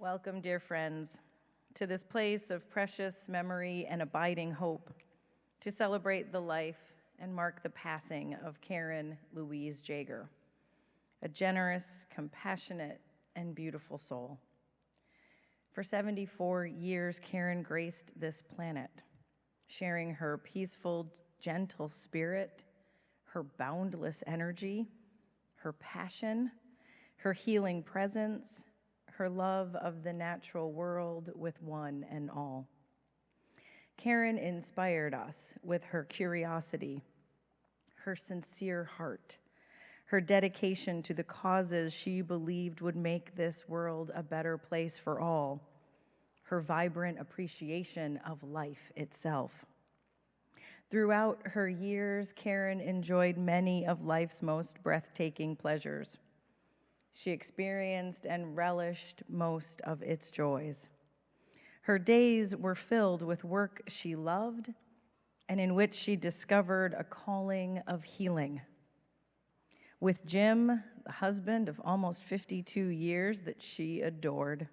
Welcome, dear friends, to this place of precious memory and abiding hope to celebrate the life and mark the passing of Karen Louise Jaeger, a generous, compassionate, and beautiful soul. For 74 years, Karen graced this planet, sharing her peaceful, gentle spirit, her boundless energy, her passion, her healing presence, her love of the natural world with one and all. Karen inspired us with her curiosity, her sincere heart, her dedication to the causes she believed would make this world a better place for all, her vibrant appreciation of life itself. Throughout her years, Karen enjoyed many of life's most breathtaking pleasures. She experienced and relished most of its joys. Her days were filled with work she loved and in which she discovered a calling of healing. With Jim, the husband of almost 52 years that she adored,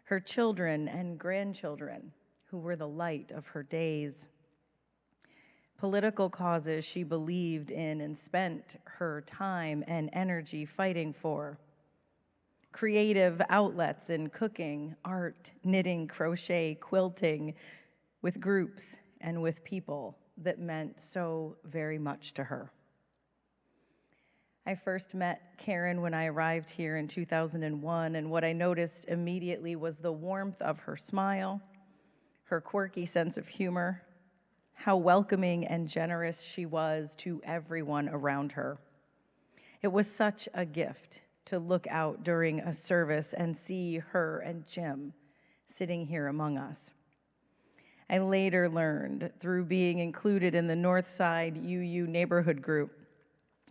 her children and grandchildren, who were the light of her days, political causes she believed in and spent her time and energy fighting for, creative outlets in cooking, art, knitting, crochet, quilting, with groups and with people that meant so very much to her. I first met Karen when I arrived here in 2001, and what I noticed immediately was the warmth of her smile, her quirky sense of humor, how welcoming and generous she was to everyone around her. It was such a gift to look out during a service and see her and Jim sitting here among us. I later learned through being included in the Northside UU neighborhood group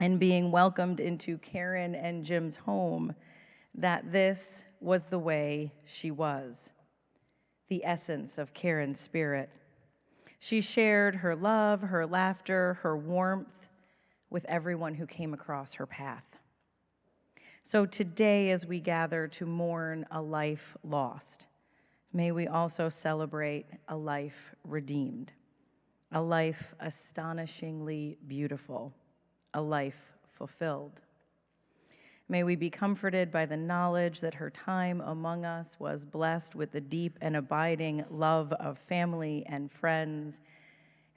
and being welcomed into Karen and Jim's home that this was the way she was, the essence of Karen's spirit. She shared her love, her laughter, her warmth with everyone who came across her path. So today, as we gather to mourn a life lost, may we also celebrate a life redeemed, a life astonishingly beautiful, a life fulfilled. May we be comforted by the knowledge that her time among us was blessed with the deep and abiding love of family and friends,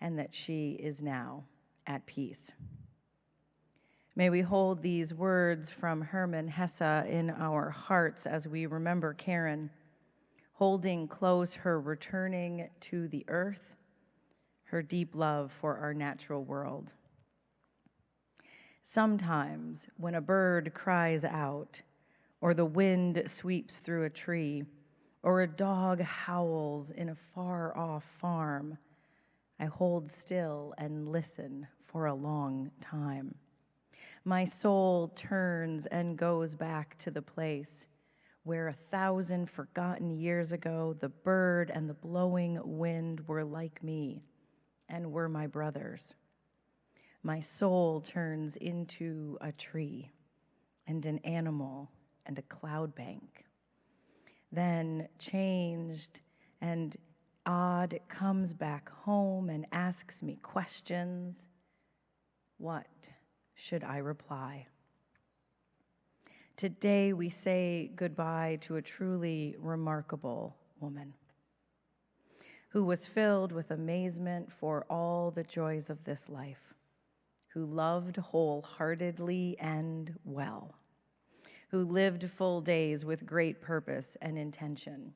and that she is now at peace. May we hold these words from Hermann Hesse in our hearts as we remember Karen, holding close her returning to the earth, her deep love for our natural world. Sometimes when a bird cries out, or the wind sweeps through a tree, or a dog howls in a far-off farm, I hold still and listen for a long time. My soul turns and goes back to the place where 1,000 forgotten years ago the bird and the blowing wind were like me and were my brothers. My soul turns into a tree and an animal and a cloud bank. Then, changed and odd, it comes back home and asks me questions. What should I reply? Today we say goodbye to a truly remarkable woman who was filled with amazement for all the joys of this life, who loved wholeheartedly and well, who lived full days with great purpose and intention.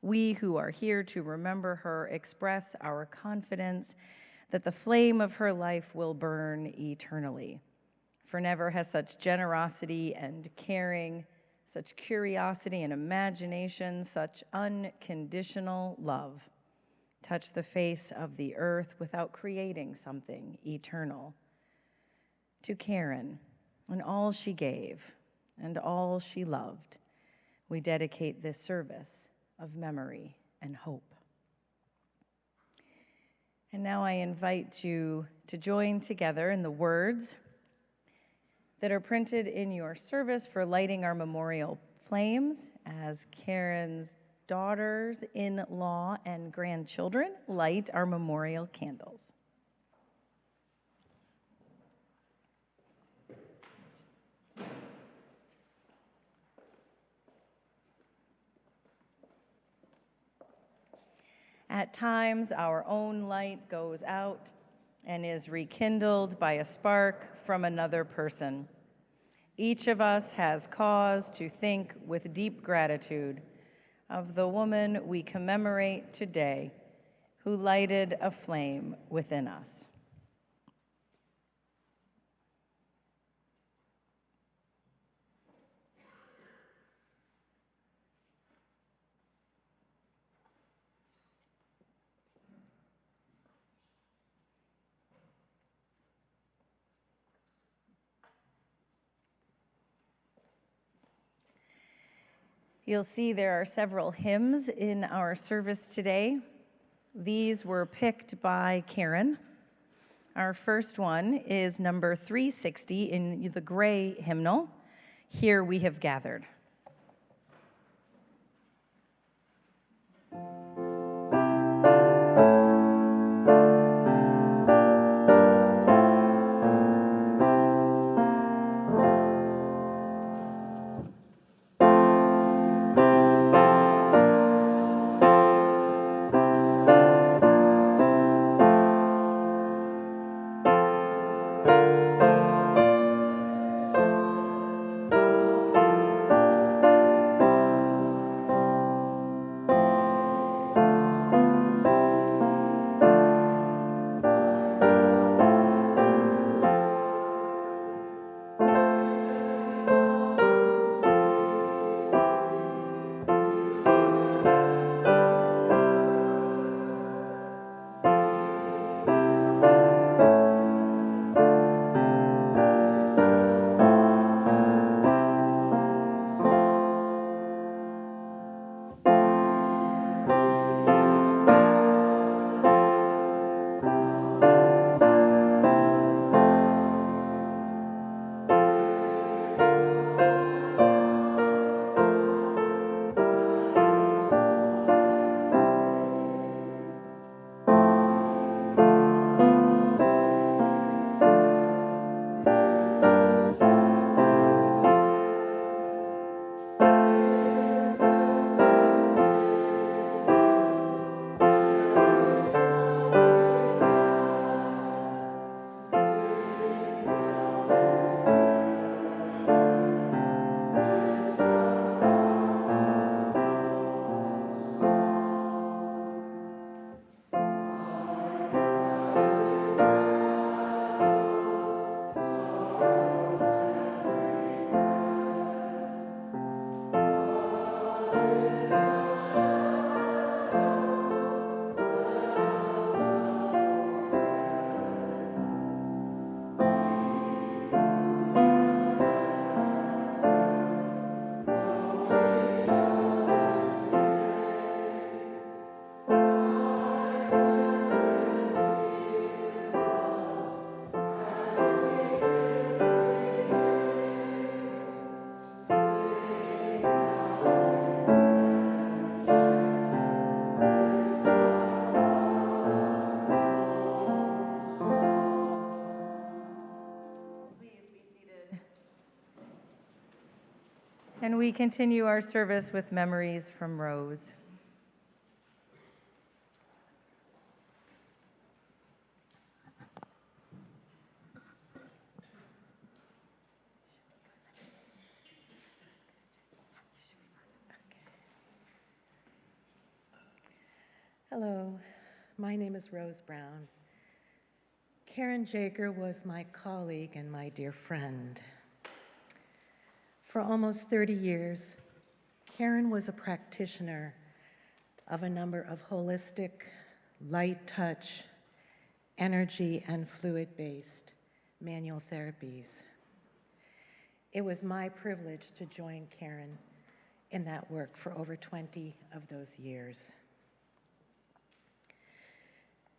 We who are here to remember her express our confidence that the flame of her life will burn eternally. For never has such generosity and caring, such curiosity and imagination, such unconditional love touched the face of the earth without creating something eternal. To Karen and all she gave and all she loved, we dedicate this service of memory and hope. And now I invite you to join together in the words that are printed in your service for lighting our memorial flames as Karen's daughters-in-law and grandchildren light our memorial candles. At times, our own light goes out and is rekindled by a spark from another person. Each of us has cause to think with deep gratitude of the woman we commemorate today who lighted a flame within us. You'll see there are several hymns in our service today. These were picked by Karen. Our first one is number 360 in the gray hymnal, Here We Have Gathered. And we continue our service with memories from Rose. Hello, my name is Rose Brown. Karen Jaeger was my colleague and my dear friend. For almost 30 years, Karen was a practitioner of a number of holistic, light touch, energy and fluid-based manual therapies. It was my privilege to join Karen in that work for over 20 of those years.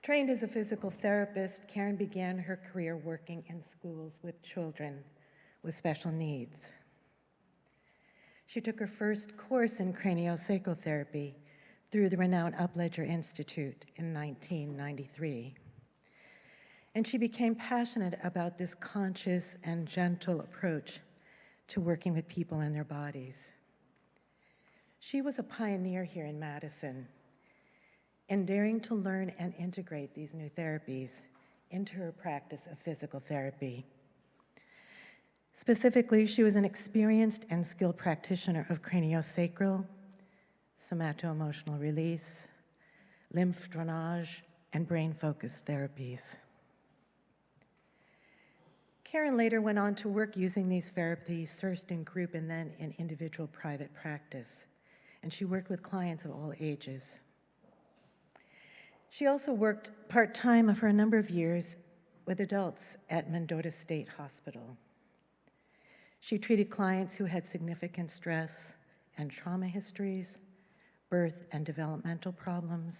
Trained as a physical therapist, Karen began her career working in schools with children with special needs. She took her first course in craniosacral therapy through the renowned Upledger Institute in 1993. And she became passionate about this conscious and gentle approach to working with people and their bodies. She was a pioneer here in Madison in daring to learn and integrate these new therapies into her practice of physical therapy. Specifically, she was an experienced and skilled practitioner of craniosacral, somato-emotional release, lymph drainage, and brain-focused therapies. Karen later went on to work using these therapies first in group and then in individual private practice, and she worked with clients of all ages. She also worked part-time for a number of years with adults at Mendota State Hospital. She treated clients who had significant stress and trauma histories, birth and developmental problems,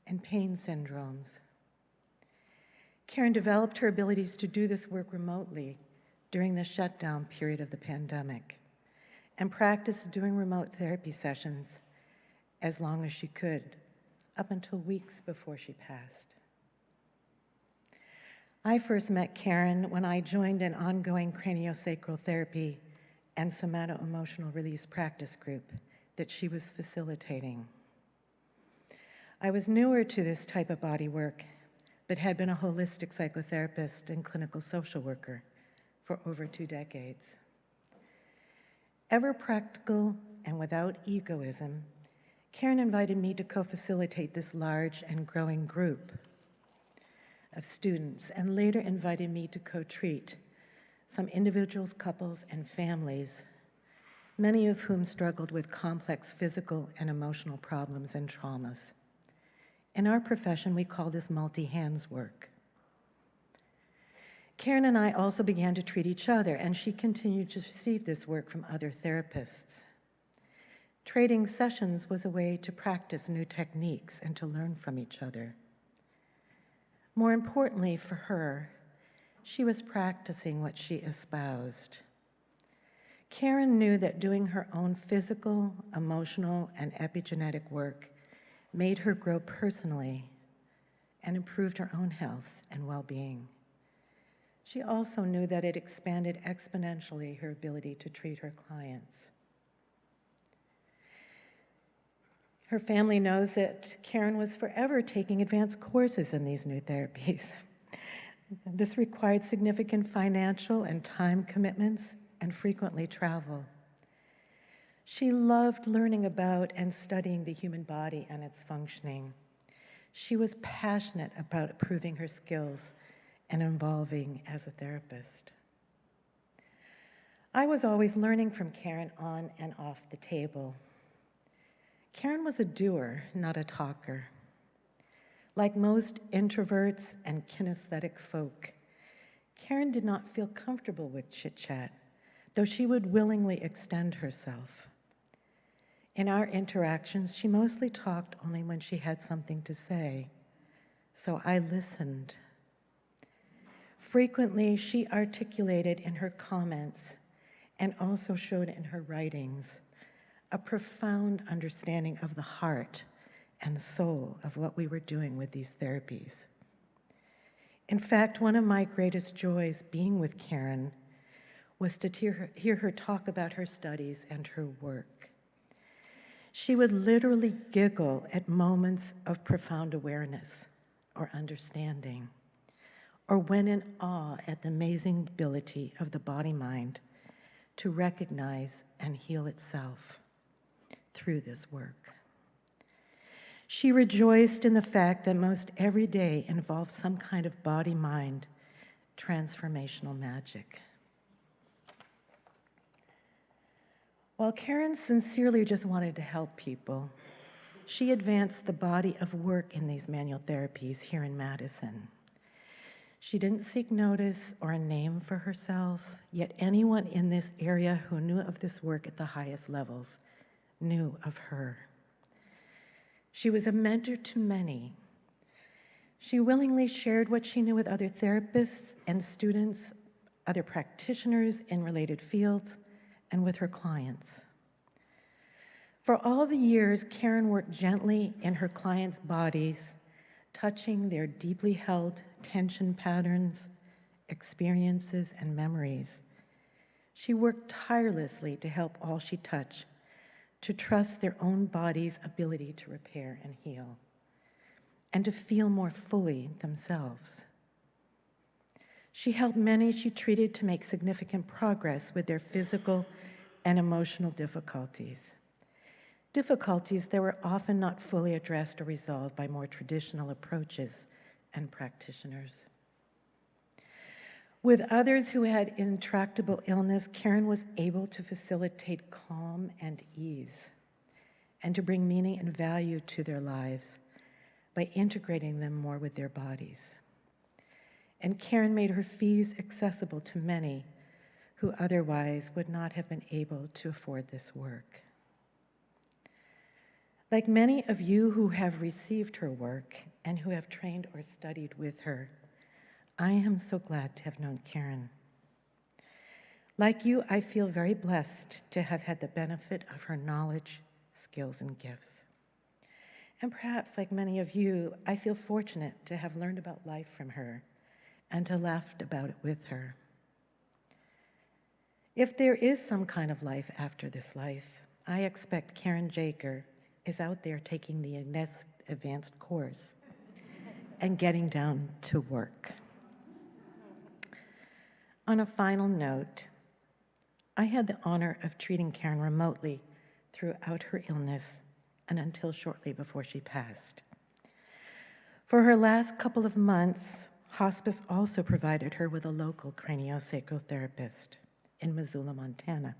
and pain syndromes. Karen developed her abilities to do this work remotely during the shutdown period of the pandemic and practiced doing remote therapy sessions as long as she could, up until weeks before she passed. I first met Karen when I joined an ongoing craniosacral therapy and somato-emotional release practice group that she was facilitating. I was newer to this type of body work, but had been a holistic psychotherapist and clinical social worker for over 2 decades. Ever practical and without egoism, Karen invited me to co-facilitate this large and growing group of students, and later invited me to co-treat some individuals, couples, and families, many of whom struggled with complex physical and emotional problems and traumas. In our profession, we call this multi-hands work. Karen and I also began to treat each other, and she continued to receive this work from other therapists. Trading sessions was a way to practice new techniques and to learn from each other. More importantly for her, she was practicing what she espoused. Karen knew that doing her own physical, emotional, and epigenetic work made her grow personally and improved her own health and well-being. She also knew that it expanded exponentially her ability to treat her clients. Her family knows that Karen was forever taking advanced courses in these new therapies. This required significant financial and time commitments and frequently travel. She loved learning about and studying the human body and its functioning. She was passionate about improving her skills and evolving as a therapist. I was always learning from Karen on and off the table. Karen was a doer, not a talker. Like most introverts and kinesthetic folk, Karen did not feel comfortable with chit-chat, though she would willingly extend herself. In our interactions, she mostly talked only when she had something to say, so I listened. Frequently, she articulated in her comments and also showed in her writings a profound understanding of the heart and soul of what we were doing with these therapies. In fact, one of my greatest joys being with Karen was to hear her talk about her studies and her work. She would literally giggle at moments of profound awareness or understanding, or when in awe at the amazing ability of the body-mind to recognize and heal itself through this work. She rejoiced in the fact that most every day involved some kind of body-mind transformational magic. While Karen sincerely just wanted to help people, she advanced the body of work in these manual therapies here in Madison. She didn't seek notice or a name for herself, yet anyone in this area who knew of this work at the highest levels knew of her. She was a mentor to many. She willingly shared what she knew with other therapists and students, other practitioners in related fields, and with her clients. For all the years, Karen worked gently in her clients' bodies, touching their deeply held tension patterns, experiences, and memories. She worked tirelessly to help all she touched to trust their own body's ability to repair and heal, and to feel more fully themselves. She helped many she treated to make significant progress with their physical and emotional difficulties. Difficulties that were often not fully addressed or resolved by more traditional approaches and practitioners. With others who had intractable illness, Karen was able to facilitate calm and ease, and to bring meaning and value to their lives by integrating them more with their bodies. And Karen made her fees accessible to many who otherwise would not have been able to afford this work. Like many of you who have received her work and who have trained or studied with her, I am so glad to have known Karen. Like you, I feel very blessed to have had the benefit of her knowledge, skills, and gifts. And perhaps, like many of you, I feel fortunate to have learned about life from her and to laugh about it with her. If there is some kind of life after this life, I expect Karen Jaeger is out there taking the next advanced course and getting down to work. On a final note, I had the honor of treating Karen remotely throughout her illness and until shortly before she passed. For her last couple of months, hospice also provided her with a local craniosacral therapist in Missoula, Montana,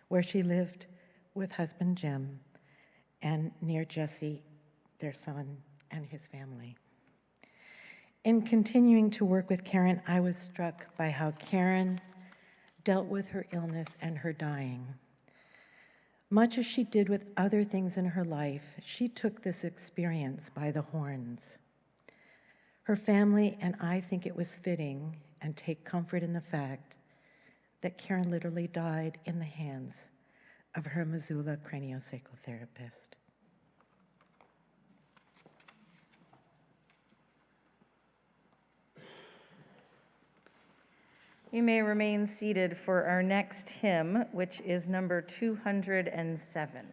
where she lived with husband Jim and near Jesse, their son, and his family. In continuing to work with Karen, I was struck by how Karen dealt with her illness and her dying. Much as she did with other things in her life, she took this experience by the horns. Her family and I think it was fitting and take comfort in the fact that Karen literally died in the hands of her Missoula craniosacral therapist. You may remain seated for our next hymn, which is number 207.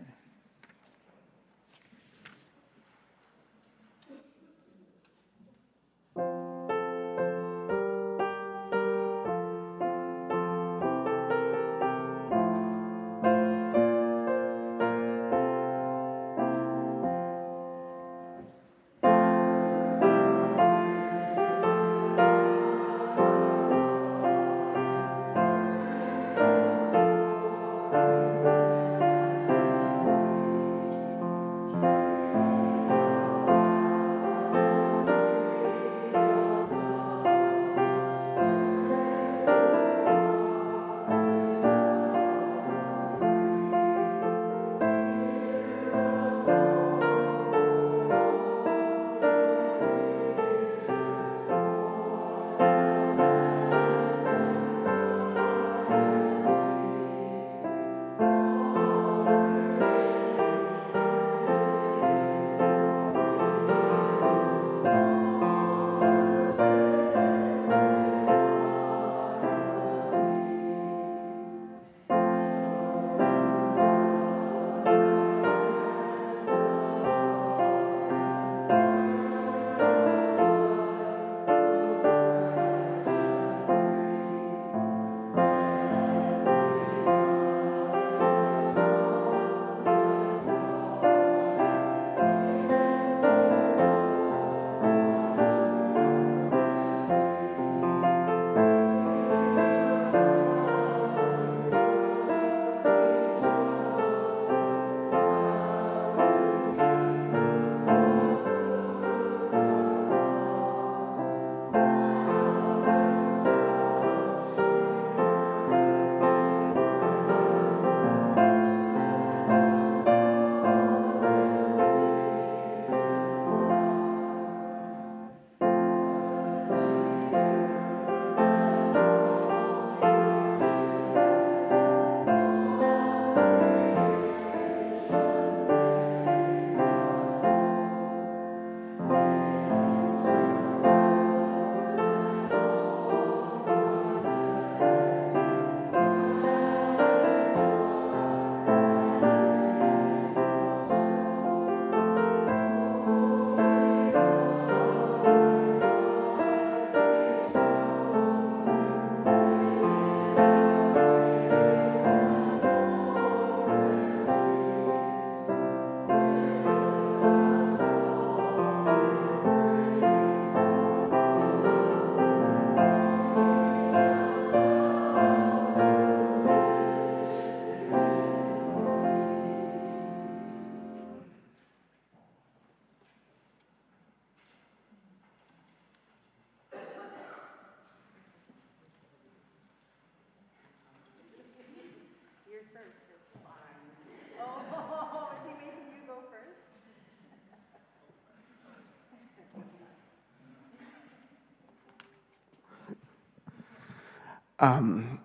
Um,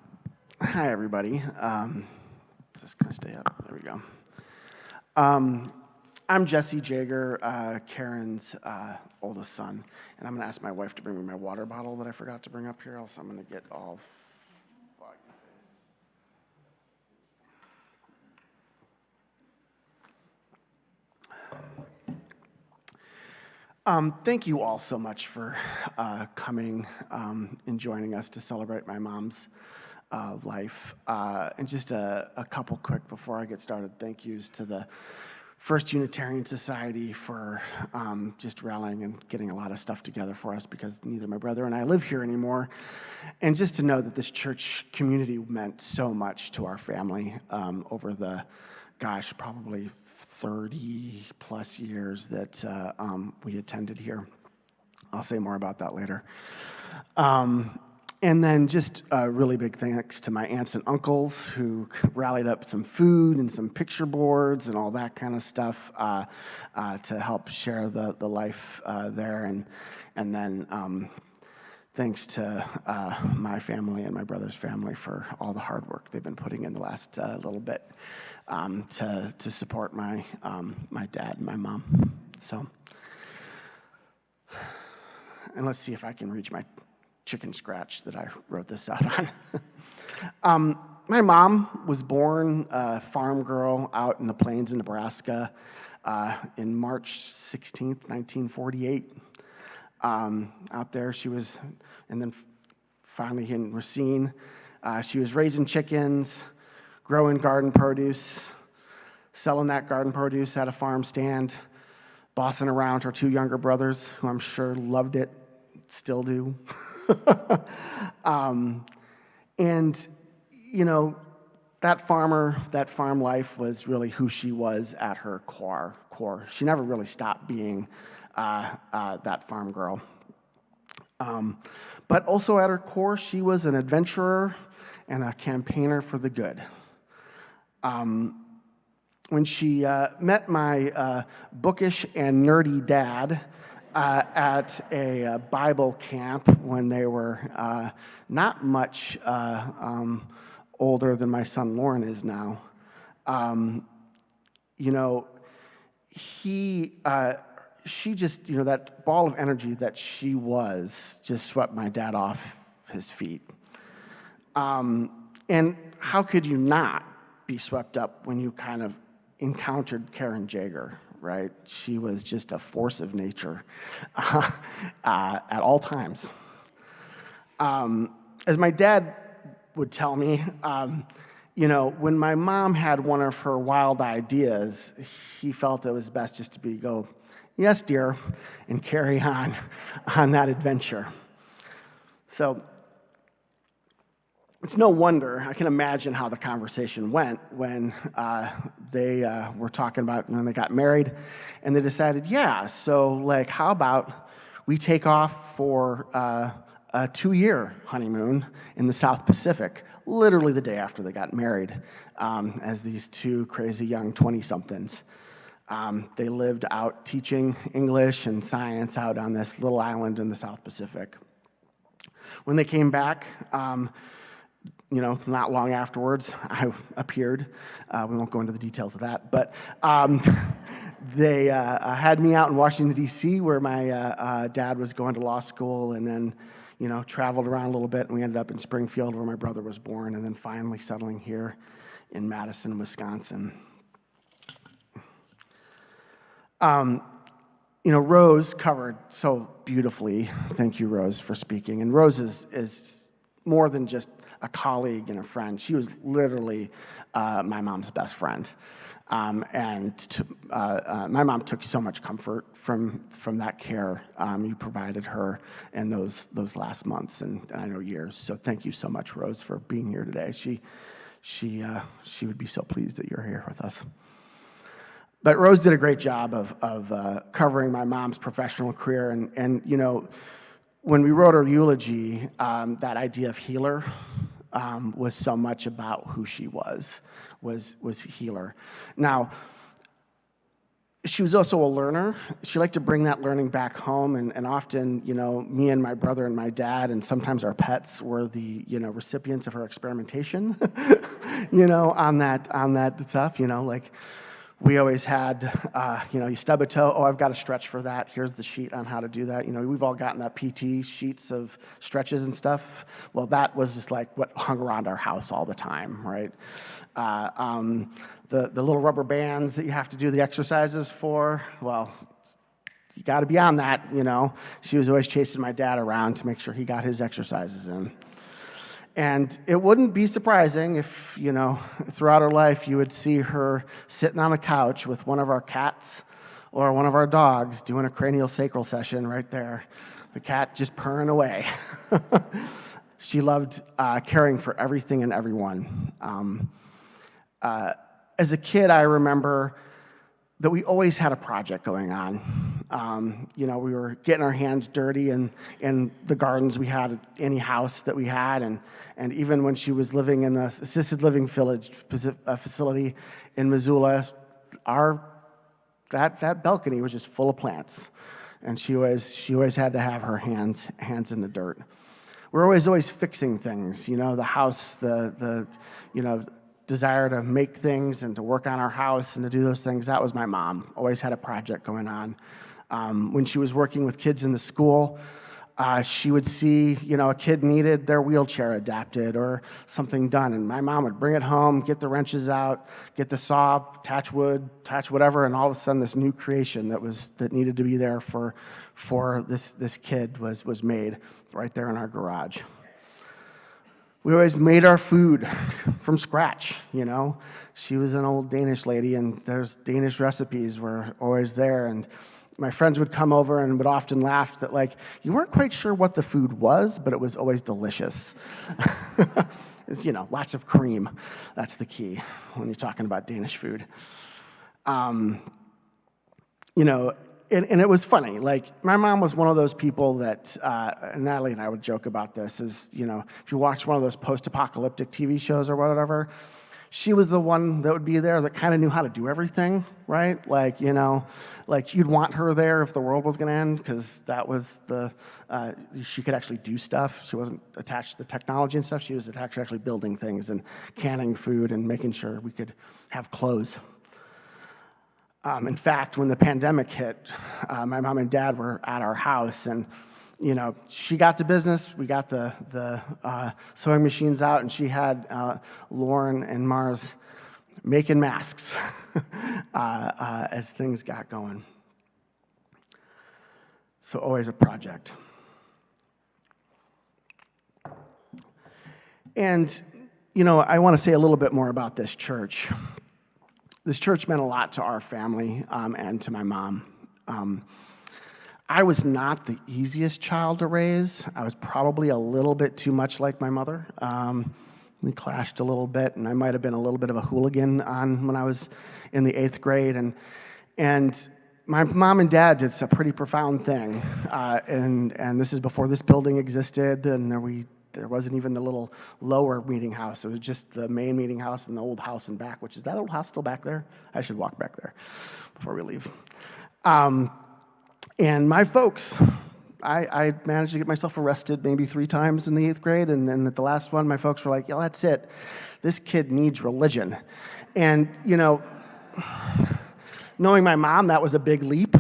Hi, everybody. Just going to stay up. There we go. I'm Jesse Jaeger, Karen's oldest son, and I'm going to ask my wife to bring me my water bottle that I forgot to bring up here, else I'm going to get all foggy. Thank you all so much for coming and joining us to celebrate my mom's life. And just a couple quick before I get started thank yous to the First Unitarian Society for just rallying and getting a lot of stuff together for us because neither my brother and I live here anymore. And just to know that this church community meant so much to our family over the, probably 30 plus years that we attended here. I'll say more about that later. And then just a really big thanks to my aunts and uncles who rallied up some food and some picture boards and all that kind of stuff to help share the life there. And then thanks to my family and my brother's family for all the hard work they've been putting in the last little bit to support my dad and my mom. So, and let's see if I can reach my chicken scratch that I wrote this out on. My mom was born a farm girl out in the plains of Nebraska in March 16th, 1948. Out there she was, and then finally in Racine. She was raising chickens, growing garden produce, selling that garden produce at a farm stand, bossing around her two younger brothers, who I'm sure loved it, still do. And, you know, that farm life was really who she was at her core. She never really stopped being that farm girl. But also at her core, she was an adventurer and a campaigner for the good. When she met my bookish and nerdy dad at a Bible camp when they were not much older than my son Lauren is now, she just, that ball of energy that she was just swept my dad off his feet. And how could you not be swept up when you kind of encountered Karen Jaeger, right? She was just a force of nature at all times. As my dad would tell me, when my mom had one of her wild ideas, he felt it was best just to go, yes, dear, and carry on that adventure. So it's no wonder, I can imagine how the conversation went when they were talking about when they got married, and they decided, so how about we take off for a 2-year honeymoon in the South Pacific, literally the day after they got married, as these two crazy young 20-somethings. They lived out teaching English and science out on this little island in the South Pacific. When they came back, not long afterwards, I appeared. We won't go into the details of that, but they had me out in Washington, D.C., where my dad was going to law school, and then, traveled around a little bit, and we ended up in Springfield, where my brother was born, and then finally settling here in Madison, Wisconsin. Rose covered so beautifully. Thank you, Rose, for speaking. And Rose is more than just a colleague and a friend. She was literally my mom's best friend. My mom took so much comfort from that care you provided her in those last months and I know years. So thank you so much, Rose, for being here today. She would be so pleased that you're here with us. But Rose did a great job of covering my mom's professional career, and when we wrote her eulogy, that idea of healer was so much about who she was healer. Now, She was also a learner. She liked to bring that learning back home, and often, me and my brother and my dad, and sometimes our pets were the, recipients of her experimentation, on that stuff, like we always had, you stub a toe, oh, I've got a stretch for that, here's the sheet on how to do that. We've all gotten that PT sheets of stretches and stuff. Well, that was just like what hung around our house all the time, right? The little rubber bands that you have to do the exercises for, well, you got to be on that, She was always chasing my dad around to make sure he got his exercises in. And it wouldn't be surprising if, throughout her life, you would see her sitting on a couch with one of our cats or one of our dogs doing a cranial sacral session right there. The cat just purring away. She loved caring for everything and everyone. As a kid, I remember that we always had a project going on. We were getting our hands dirty in the gardens we had at any house that we had, and even when she was living in the assisted living facility in Missoula, that balcony was just full of plants, and she always had to have her hands in the dirt. We're always fixing things, the house, the desire to make things and to work on our house and to do those things. That was my mom. Always had a project going on. When she was working with kids in the school, she would see, a kid needed their wheelchair adapted or something done, and my mom would bring it home, get the wrenches out, get the saw, attach wood, attach whatever, and all of a sudden this new creation that needed to be there for this kid was made right there in our garage. We always made our food from scratch, She was an old Danish lady, and there's Danish recipes were always there, and my friends would come over and would often laugh that, like, you weren't quite sure what the food was, but it was always delicious. It's, lots of cream. That's the key when you're talking about Danish food. And it was funny. Like, my mom was one of those people that, and Natalie and I would joke about this, is, if you watch one of those post-apocalyptic TV shows or whatever, she was the one that would be there that kind of knew how to do everything, right? Like, like you'd want her there if the world was going to end, because that was she could actually do stuff. She wasn't attached to the technology and stuff. She was attached to actually building things and canning food and making sure we could have clothes. In fact, when the pandemic hit, my mom and dad were at our house, and she got to business. We got the sewing machines out, and she had Lauren and Mars making masks as things got going. So always a project. And, I want to say a little bit more about this church. This church meant a lot to our family and to my mom. I was not the easiest child to raise. I was probably a little bit too much like my mother. We clashed a little bit, and I might have been a little bit of a hooligan when I was in the 8th grade. And my mom and dad did a pretty profound thing. And this is before this building existed, and there wasn't even the little lower meeting house. It was just the main meeting house and the old house in back, which is that old house still back there? I should walk back there before we leave. And my folks, I managed to get myself arrested maybe 3 times in the 8th grade, and then at the last one, my folks were like, yeah, that's it. This kid needs religion. And, knowing my mom, that was a big leap.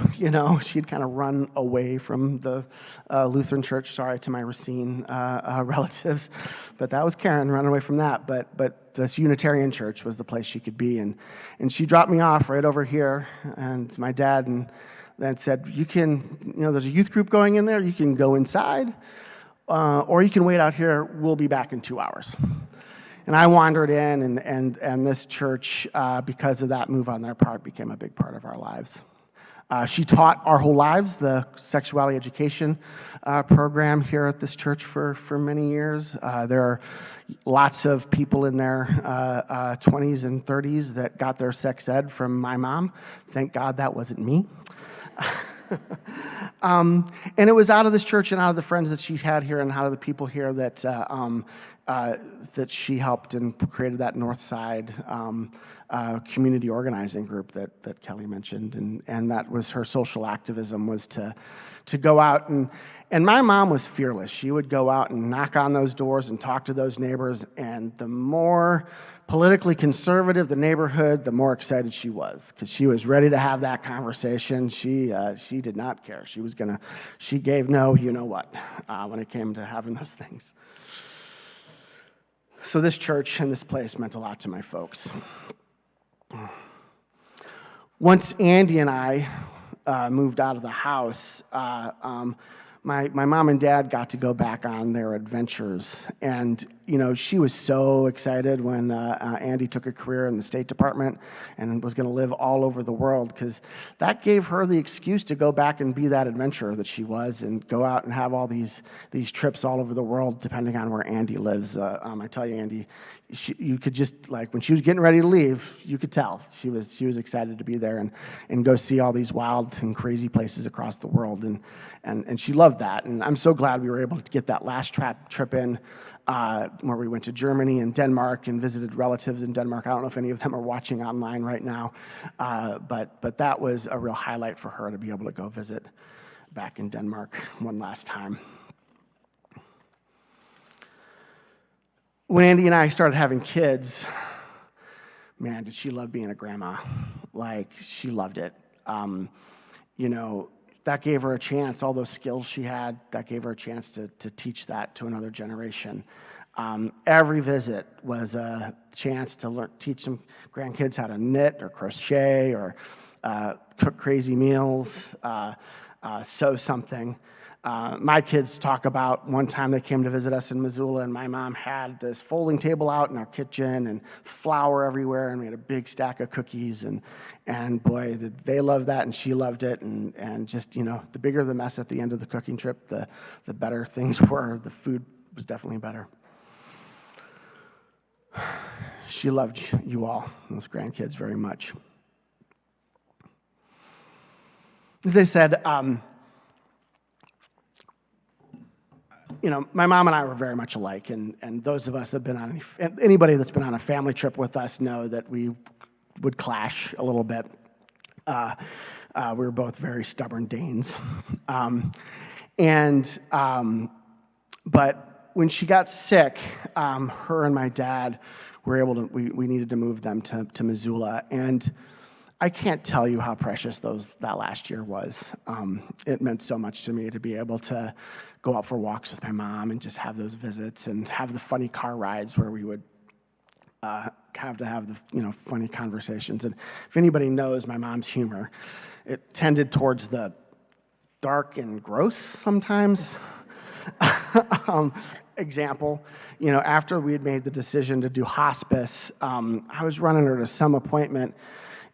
She'd kind of run away from the Lutheran church. Sorry to my Racine relatives, but that was Karen running away from that. But this Unitarian church was the place she could be, and she dropped me off right over here, and my dad and then said, you can, there's a youth group going in there. You can go inside, or you can wait out here. We'll be back in 2 hours. And I wandered in, and this church, because of that move on their part, became a big part of our lives. She taught our whole lives the sexuality education program here at this church for many years. There are lots of people in their 20s and 30s that got their sex ed from my mom. Thank God that wasn't me. And it was out of this church and out of the friends that she had here and out of the people here that that she helped and created that North Side community organizing group that Kelly mentioned, and that was her social activism, was to go out, and my mom was fearless. She would go out and knock on those doors and talk to those neighbors, and the more politically conservative the neighborhood, the more excited she was, because she was ready to have that conversation. She did not care. She gave no you know what when it came to having those things. So this church and this place meant a lot to my folks. Once Andy and I moved out of the house, my mom and dad got to go back on their adventures. And, she was so excited when Andy took a career in the State Department and was going to live all over the world, because that gave her the excuse to go back and be that adventurer that she was and go out and have all these trips all over the world, depending on where Andy lives. I tell you, Andy, you could just, like, when she was getting ready to leave, you could tell she was excited to be there and go see all these wild and crazy places across the world, and she loved that. And I'm so glad we were able to get that last trip in, where we went to Germany and Denmark and visited relatives in Denmark. I don't know if any of them are watching online right now, but that was a real highlight for her, to be able to go visit back in Denmark one last time. When Andy and I started having kids, man, did she love being a grandma. Like, she loved it. That gave her a chance, all those skills she had, that gave her a chance to teach that to another generation. Every visit was a chance to teach some grandkids how to knit or crochet or cook crazy meals, sew something. My kids talk about one time they came to visit us in Missoula, and my mom had this folding table out in our kitchen and flour everywhere, and we had a big stack of cookies, and boy, they loved that, and she loved it, and just, the bigger the mess at the end of the cooking trip, the better things were. The food was definitely better. She loved you all, those grandkids, very much. As I said, my mom and I were very much alike, and those of us that have been on anybody that's been on a family trip with us know that we would clash a little bit. We were both very stubborn Danes, but when she got sick, her and my dad were able to. We needed to move them to Missoula, and I can't tell you how precious that last year was. It meant so much to me to be able to go out for walks with my mom and just have those visits and have the funny car rides where we would have the funny conversations. And if anybody knows my mom's humor, it tended towards the dark and gross sometimes. Example, after we had made the decision to do hospice, I was running her to some appointment,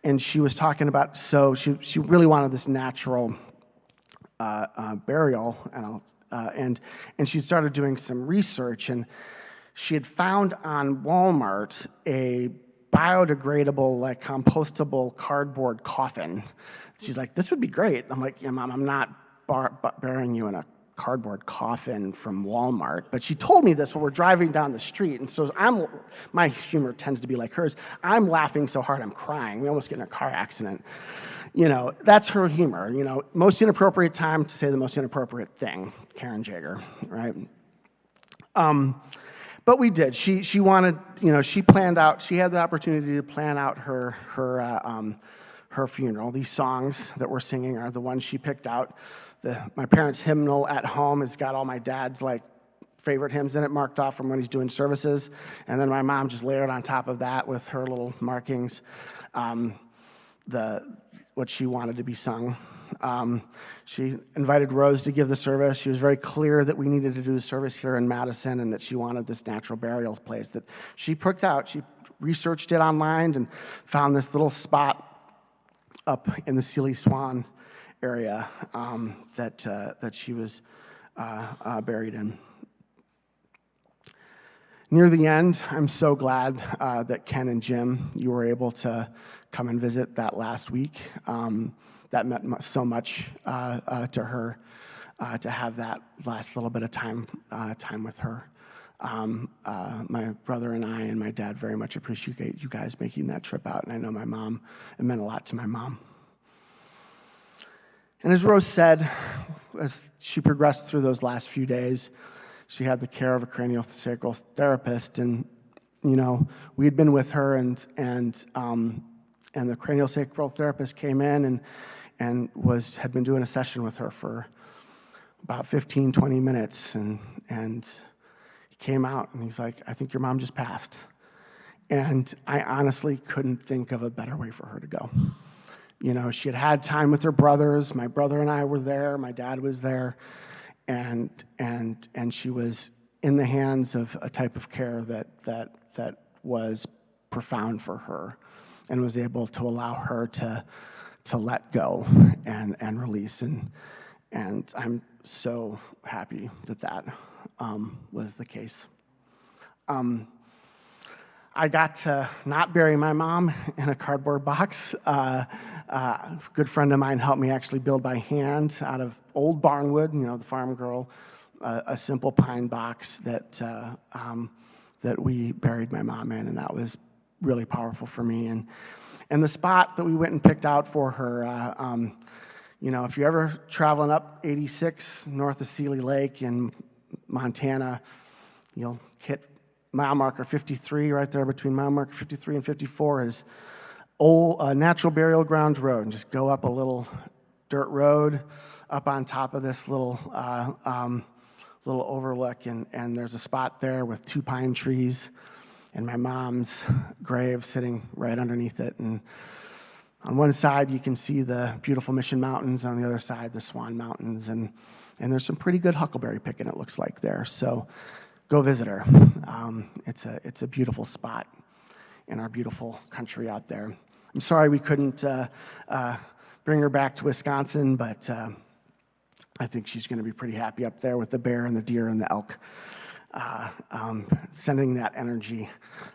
and she was talking about, so she really wanted this natural burial, and she started doing some research, and she had found on Walmart a biodegradable, like compostable cardboard coffin. She's like, "This would be great." I'm like, "Yeah, Mom, I'm not burying you in a cardboard coffin from Walmart." But she told me this when we're driving down the street, and so my humor tends to be like hers. I'm laughing so hard I'm crying. We almost get in a car accident. That's her humor. Most inappropriate time to say the most inappropriate thing. Karen Jaeger, right? But we did. She wanted. She planned out. She had the opportunity to plan out her funeral. These songs that we're singing are the ones she picked out. My parents' hymnal at home has got all my dad's favorite hymns in it marked off from when he's doing services, and then my mom just layered on top of that with her little markings what she wanted to be sung. She invited Rose to give the service. She was very clear that we needed to do the service here in Madison and that she wanted this natural burial place that she picked out. She researched it online and found this little spot up in the Sealy Swan area that she was buried in. Near the end, I'm so glad that Ken and Jim, you were able to come and visit that last week. That meant so much to her to have that last little bit of time with her. My brother and I and my dad very much appreciate you guys making that trip out, and I know my mom, it meant a lot to my mom. And as Rose said, as she progressed through those last few days, she had the care of a craniosacral therapist, and we had been with her, and the craniosacral therapist came in and had been doing a session with her for about 15, 20 minutes, and he came out and he's like, "I think your mom just passed." And I honestly couldn't think of a better way for her to go. She had time with her brothers. My brother and I were there. My dad was there, and she was in the hands of a type of care that was profound for her, and was able to allow her to let go and release. And I'm so happy that was the case. I got to not bury my mom in a cardboard box. A good friend of mine helped me actually build by hand out of old barnwood, the farm girl, a simple pine box that we buried my mom in, and that was really powerful for me. And the spot that we went and picked out for her, if you're ever traveling up 86 north of Sealy Lake in Montana, you'll hit mile marker 53 right there. Between mile marker 53 and 54 is old Natural Burial Grounds Road, and just go up a little dirt road up on top of this little overlook, and there's a spot there with 2 pine trees and my mom's grave sitting right underneath it. And on one side you can see the beautiful Mission Mountains, on the other side the Swan Mountains, and there's some pretty good huckleberry picking, it looks like, there. So go visit her. It's a beautiful spot in our beautiful country out there. I'm sorry we couldn't bring her back to Wisconsin, but I think she's going to be pretty happy up there with the bear and the deer and the elk, sending that energy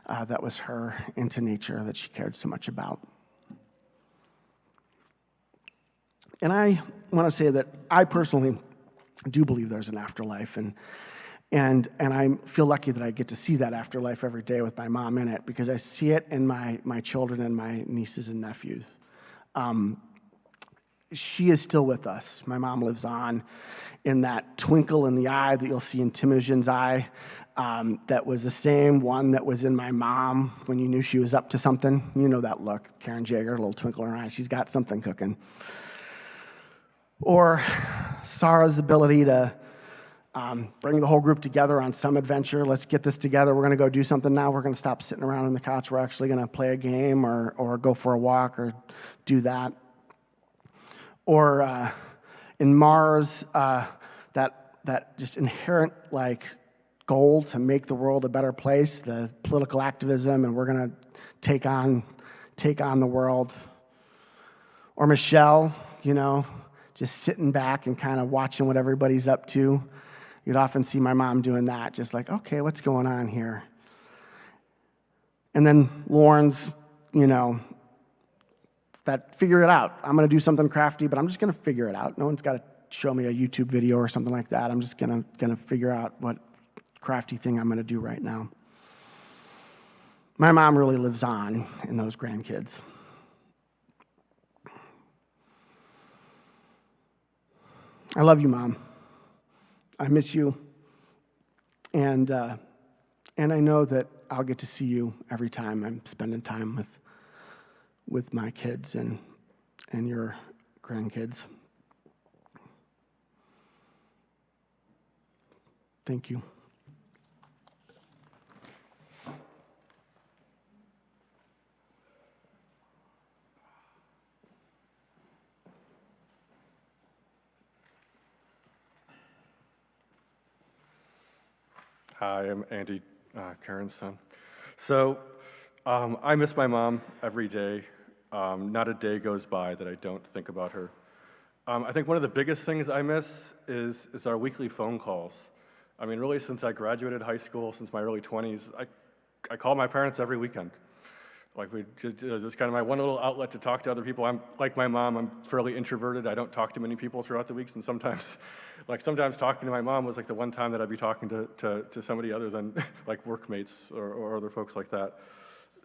that was her into nature that she cared so much about. And I want to say that I personally do believe there's an afterlife, and I feel lucky that I get to see that afterlife every day with my mom in it, because I see it in my children and my nieces and nephews. She is still with us. My mom lives on, in that twinkle in the eye that you'll see in Temujin's eye, that was the same one that was in my mom when you knew she was up to something. You know that look, Karen Jaeger, a little twinkle in her eye. She's got something cooking. Or Sarah's ability to bring the whole group together on some adventure. Let's get this together. We're going to go do something now. We're going to stop sitting around on the couch. We're actually going to play a game or go for a walk or do that. Or in Mars, that just inherent goal to make the world a better place, the political activism, and we're going to take on the world. Or Michelle, just sitting back and kind of watching what everybody's up to. You'd often see my mom doing that, just like, okay, what's going on here? And then Lauren's, that figure it out. I'm going to do something crafty, but I'm just going to figure it out. No one's got to show me a YouTube video or something like that. I'm just going to figure out what crafty thing I'm going to do right now. My mom really lives on in those grandkids. I love you, Mom. I miss you, and I know that I'll get to see you every time I'm spending time with my kids and your grandkids. Thank you. Hi, I'm Andy, Karen's son. So I miss my mom every day. Not a day goes by that I don't think about her. I think one of the biggest things I miss is our weekly phone calls. I mean, really, since I graduated high school, since my early 20s, I call my parents every weekend. Like we just kind of my one little outlet to talk to other people. I'm like my mom. I'm fairly introverted. I don't talk to many people throughout the weeks, and sometimes talking to my mom was like the one time that I'd be talking to somebody other than like workmates or other folks like that.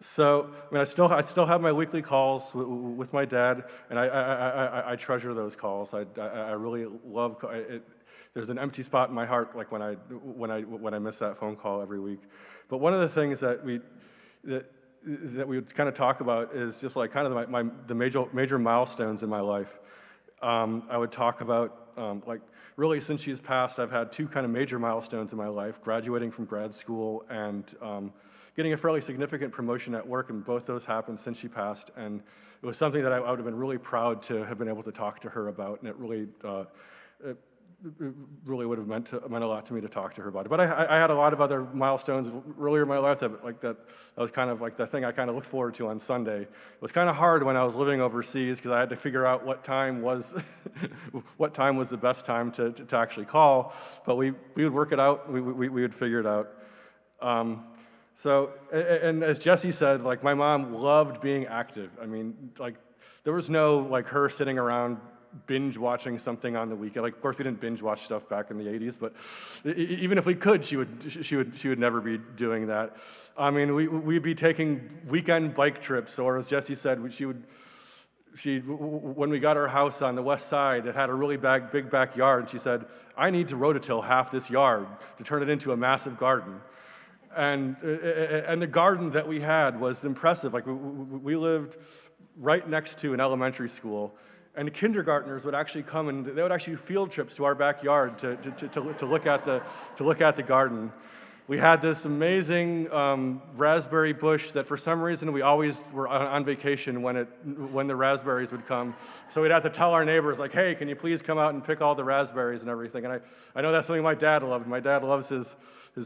So I mean, I still have my weekly calls with my dad, and I treasure those calls. I really love it. There's an empty spot in my heart like when I miss that phone call every week. But one of the things that we would kind of talk about is just like kind of the major milestones in my life. I would talk about like really since she's passed, I've had two kind of major milestones in my life: graduating from grad school and getting a fairly significant promotion at work. And both those happened since she passed. And it was something that I would have been really proud to have been able to talk to her about. And it really would have meant a lot to me to talk to her about it. But I had a lot of other milestones earlier in my life that was kind of like the thing I kind of looked forward to on Sunday. It was kind of hard when I was living overseas because I had to figure out what time was what time was the best time to actually call. But we would work it out. We would figure it out. So, and as Jesse said, like my mom loved being active. I mean, like there was no like her sitting around binge watching something on the weekend. Like, of course, we didn't binge watch stuff back in the '80s, but even if we could, she would never be doing that. I mean, we'd be taking weekend bike trips, or as Jesse said, when we got our house on the west side, it had a really big backyard, and she said, "I need to rototill half this yard to turn it into a massive garden." And the garden that we had was impressive. Like we lived right next to an elementary school. And kindergartners would actually come and they would actually do field trips to our backyard to look at the garden. We had this amazing raspberry bush that for some reason we always were on vacation when the raspberries would come. So we'd have to tell our neighbors like, "Hey, can you please come out and pick all the raspberries and everything?" And I know that's something my dad loved. My dad loves his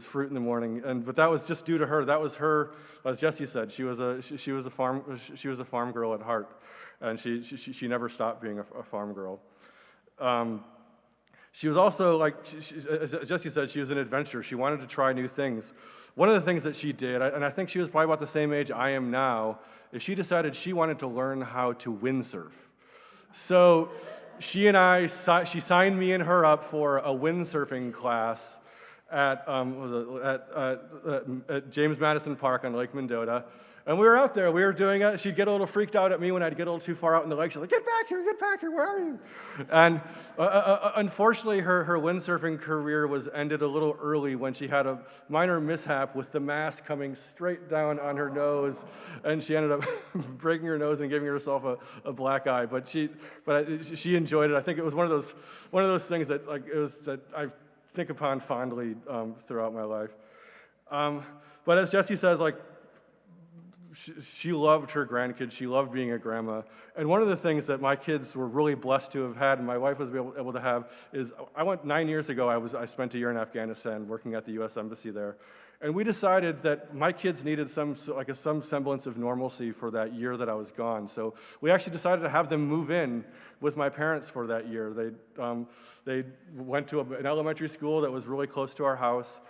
fruit in the morning, but that was just due to her. That was her, as Jesse said. She was a farm girl at heart. And she never stopped being a farm girl. She was also, like, as Jesse said, she was an adventurer. She wanted to try new things. One of the things that she did, and I think she was probably about the same age I am now, is she decided she wanted to learn how to windsurf. So she signed me and her up for a windsurfing class at James Madison Park on Lake Mendota. And we were out there, we were doing it. She'd get a little freaked out at me when I'd get a little too far out in the lake. She's like, get back here, where are you? And unfortunately, her windsurfing career was ended a little early when she had a minor mishap with the mask coming straight down on her nose. And she ended up breaking her nose and giving herself a black eye. But she enjoyed it. I think it was one of those things that that I think upon fondly throughout my life. But as Jesse says, like, she loved her grandkids. She loved being a grandma. And one of the things that my kids were really blessed to have had, and my wife was able to have, is 9 years ago, I spent a year in Afghanistan working at the U.S. Embassy there. And we decided that my kids needed some semblance of normalcy for that year that I was gone. So we actually decided to have them move in with my parents for that year. They went to an elementary school that was really close to our house.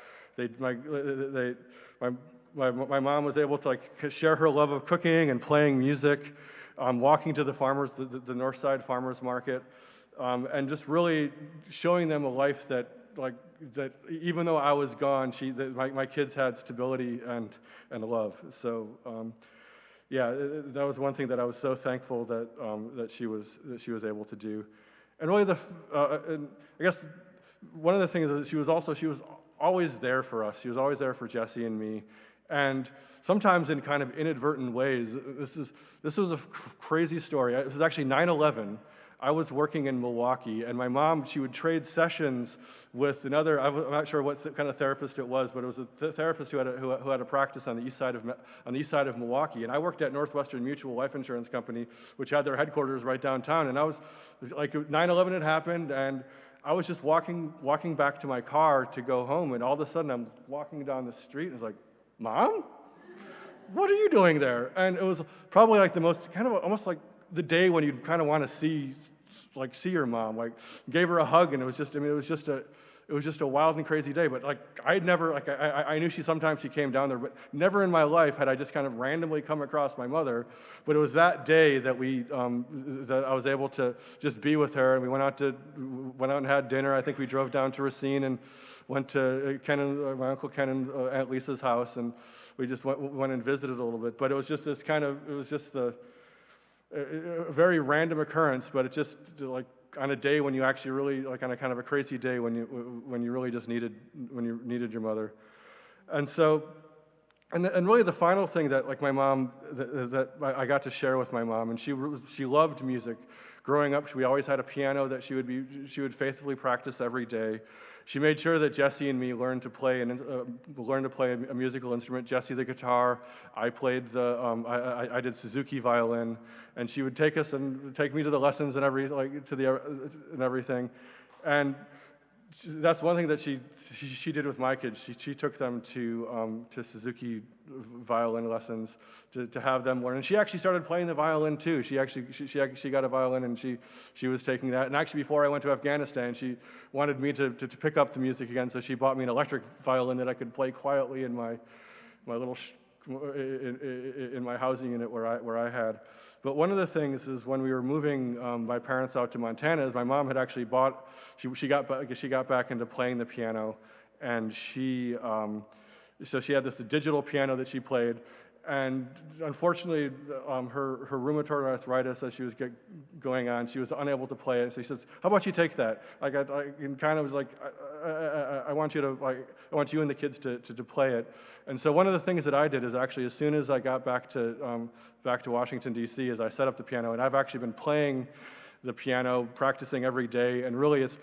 My mom was able to share her love of cooking and playing music, walking to the the North Side Farmers Market, and just really showing them a life that even though I was gone, my kids had stability and love. So yeah, that was one thing that I was so thankful that she was able to do. And really and I guess one of the things is she was always there for us. She was always there for Jesse and me. And sometimes in kind of inadvertent ways. This was a crazy story. It was actually 9/11. I was working in Milwaukee, and my mom, she would trade sessions with another, I'm not sure what kind of therapist it was, but it was a therapist who had a practice on the east side of Milwaukee. And I worked at Northwestern Mutual Life Insurance Company, which had their headquarters right downtown. And I was like, 9/11 had happened, and I was just walking back to my car to go home, and all of a sudden I'm walking down the street, and it's like, Mom? What are you doing there? And it was probably like the most, kind of almost like the day when you'd kind of want to see your mom. Like, gave her a hug, and it was just it was just a wild and crazy day. But like I'd never, like I knew sometimes she came down there, but never in my life had I just kind of randomly come across my mother. But it was that day that that I was able to just be with her, and we went out and had dinner. I think we drove down to Racine and went to my Uncle Ken and Aunt Lisa's house, and we just went and visited a little bit. But it was just a very random occurrence, but it just like on a day when you actually really, like on a kind of a crazy day when you really just needed your mother. And so, and really the final thing that like my mom, that I got to share with my mom, and she loved music. Growing up, we always had a piano that she would faithfully practice every day. She made sure that Jesse and me learned to play a musical instrument. Jesse the guitar, I played I did Suzuki violin, and she would take me to the lessons and everything. And that's one thing that she did with my kids. She took them to Suzuki violin lessons to have them learn. And she actually started playing the violin too. She got a violin, and she was taking that. And actually, before I went to Afghanistan, she wanted me to pick up the music again. So she bought me an electric violin that I could play quietly in my little in my housing unit where I had. But one of the things is when we were moving my parents out to Montana, is my mom had actually bought. She got back into playing the piano, and so she had this digital piano that she played. And unfortunately, her rheumatoid arthritis as she was going on, she was unable to play it. So she says, "How about you take that?" Like I kind of was like, "I want you and the kids to play it." And so one of the things that I did is actually, as soon as I got back to Washington D.C., is I set up the piano, and I've actually been playing the piano, practicing every day, and really it's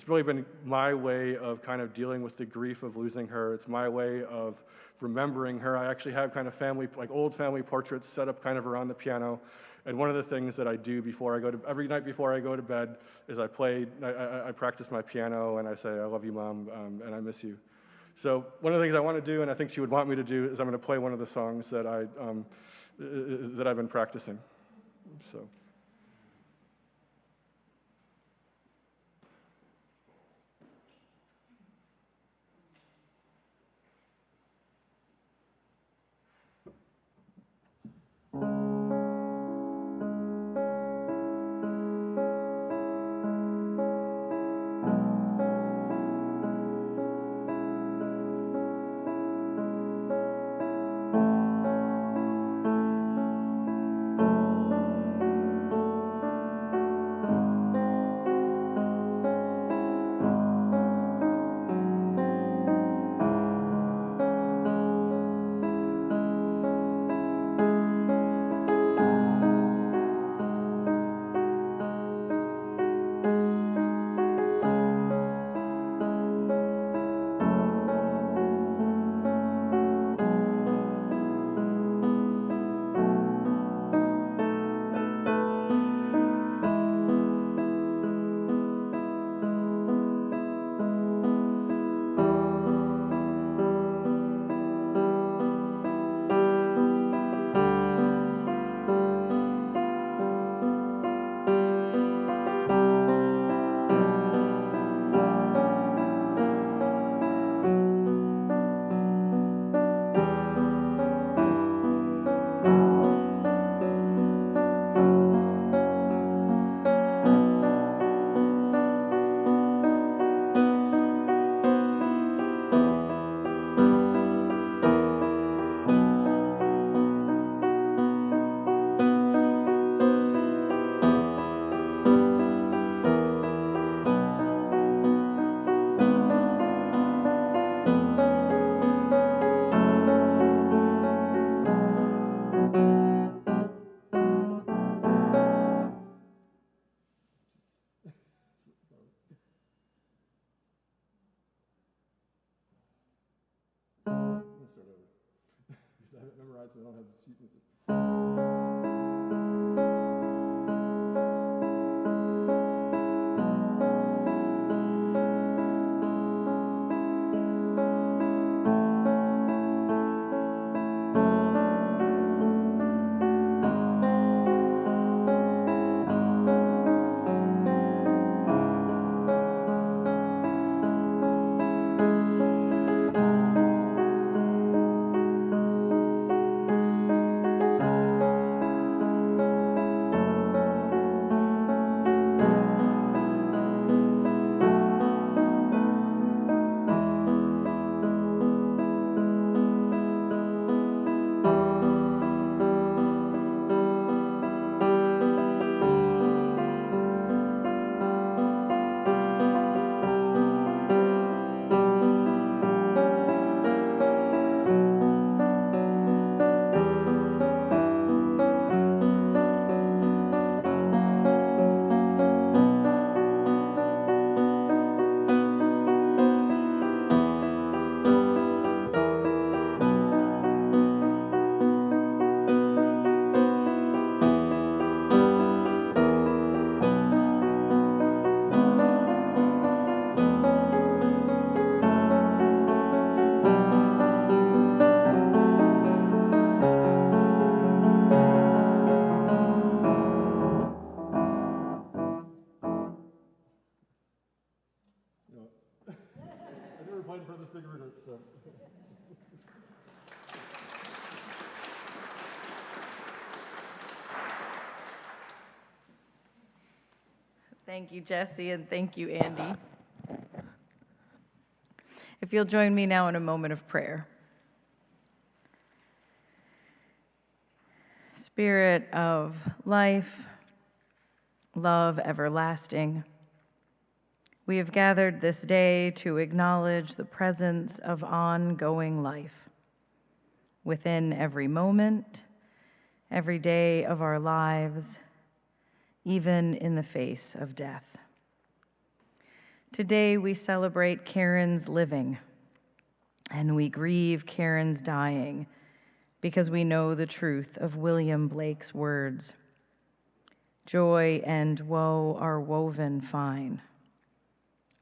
really been my way of kind of dealing with the grief of losing her. It's my way of remembering her. I actually have kind of old family portraits set up kind of around the piano. And one of the things that I do every night before I go to bed is I practice my piano, and I say, "I love you, Mom, and I miss you." So one of the things I want to do, and I think she would want me to do, is I'm going to play one of the songs that I've been practicing. So. Start over. Because I have it memorized and I don't have the sheet music. for this big group. So. Thank you, Jesse, and thank you, Andy. If you'll join me now in a moment of prayer. Spirit of life, love everlasting, we have gathered this day to acknowledge the presence of ongoing life within every moment, every day of our lives, even in the face of death. Today we celebrate Karen's living, and we grieve Karen's dying, because we know the truth of William Blake's words. Joy and woe are woven fine.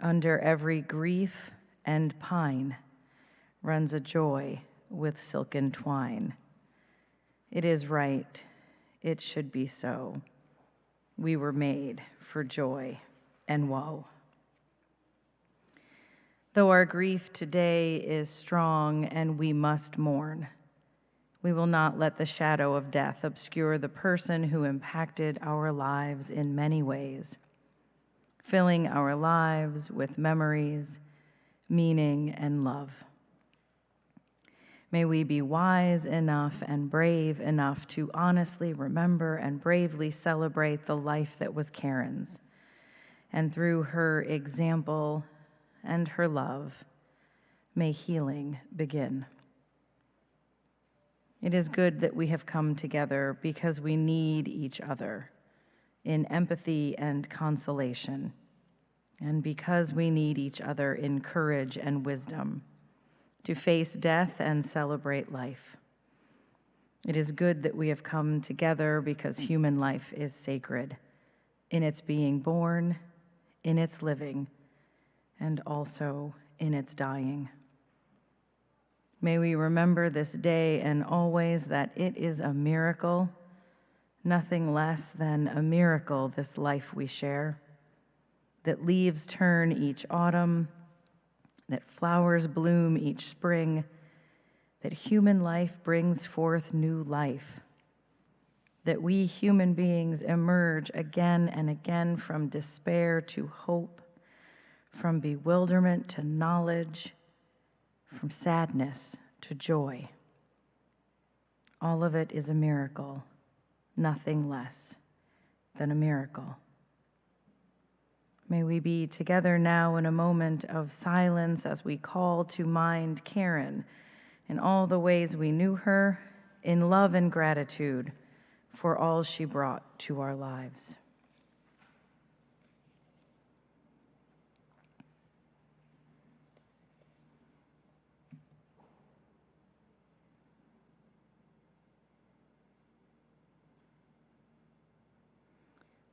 Under every grief and pine runs a joy with silken twine. It is right, it should be so. We were made for joy and woe. Though our grief today is strong and we must mourn, we will not let the shadow of death obscure the person who impacted our lives in many ways, filling our lives with memories, meaning, and love. May we be wise enough and brave enough to honestly remember and bravely celebrate the life that was Karen's, and through her example and her love, may healing begin. It is good that we have come together because we need each other in empathy and consolation, and because we need each other in courage and wisdom to face death and celebrate life. It is good that we have come together because human life is sacred in its being born, in its living, and also in its dying. May we remember this day and always that it is a miracle, nothing less than a miracle, this life we share, that leaves turn each autumn, that flowers bloom each spring, that human life brings forth new life, that we human beings emerge again and again from despair to hope, from bewilderment to knowledge, from sadness to joy. All of it is a miracle, nothing less than a miracle. May we be together now in a moment of silence as we call to mind Karen in all the ways we knew her, in love and gratitude for all she brought to our lives.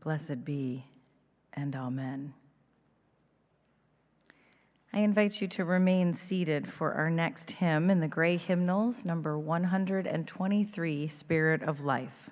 Blessed be, and amen. I invite you to remain seated for our next hymn in the gray hymnals, number 123, Spirit of Life.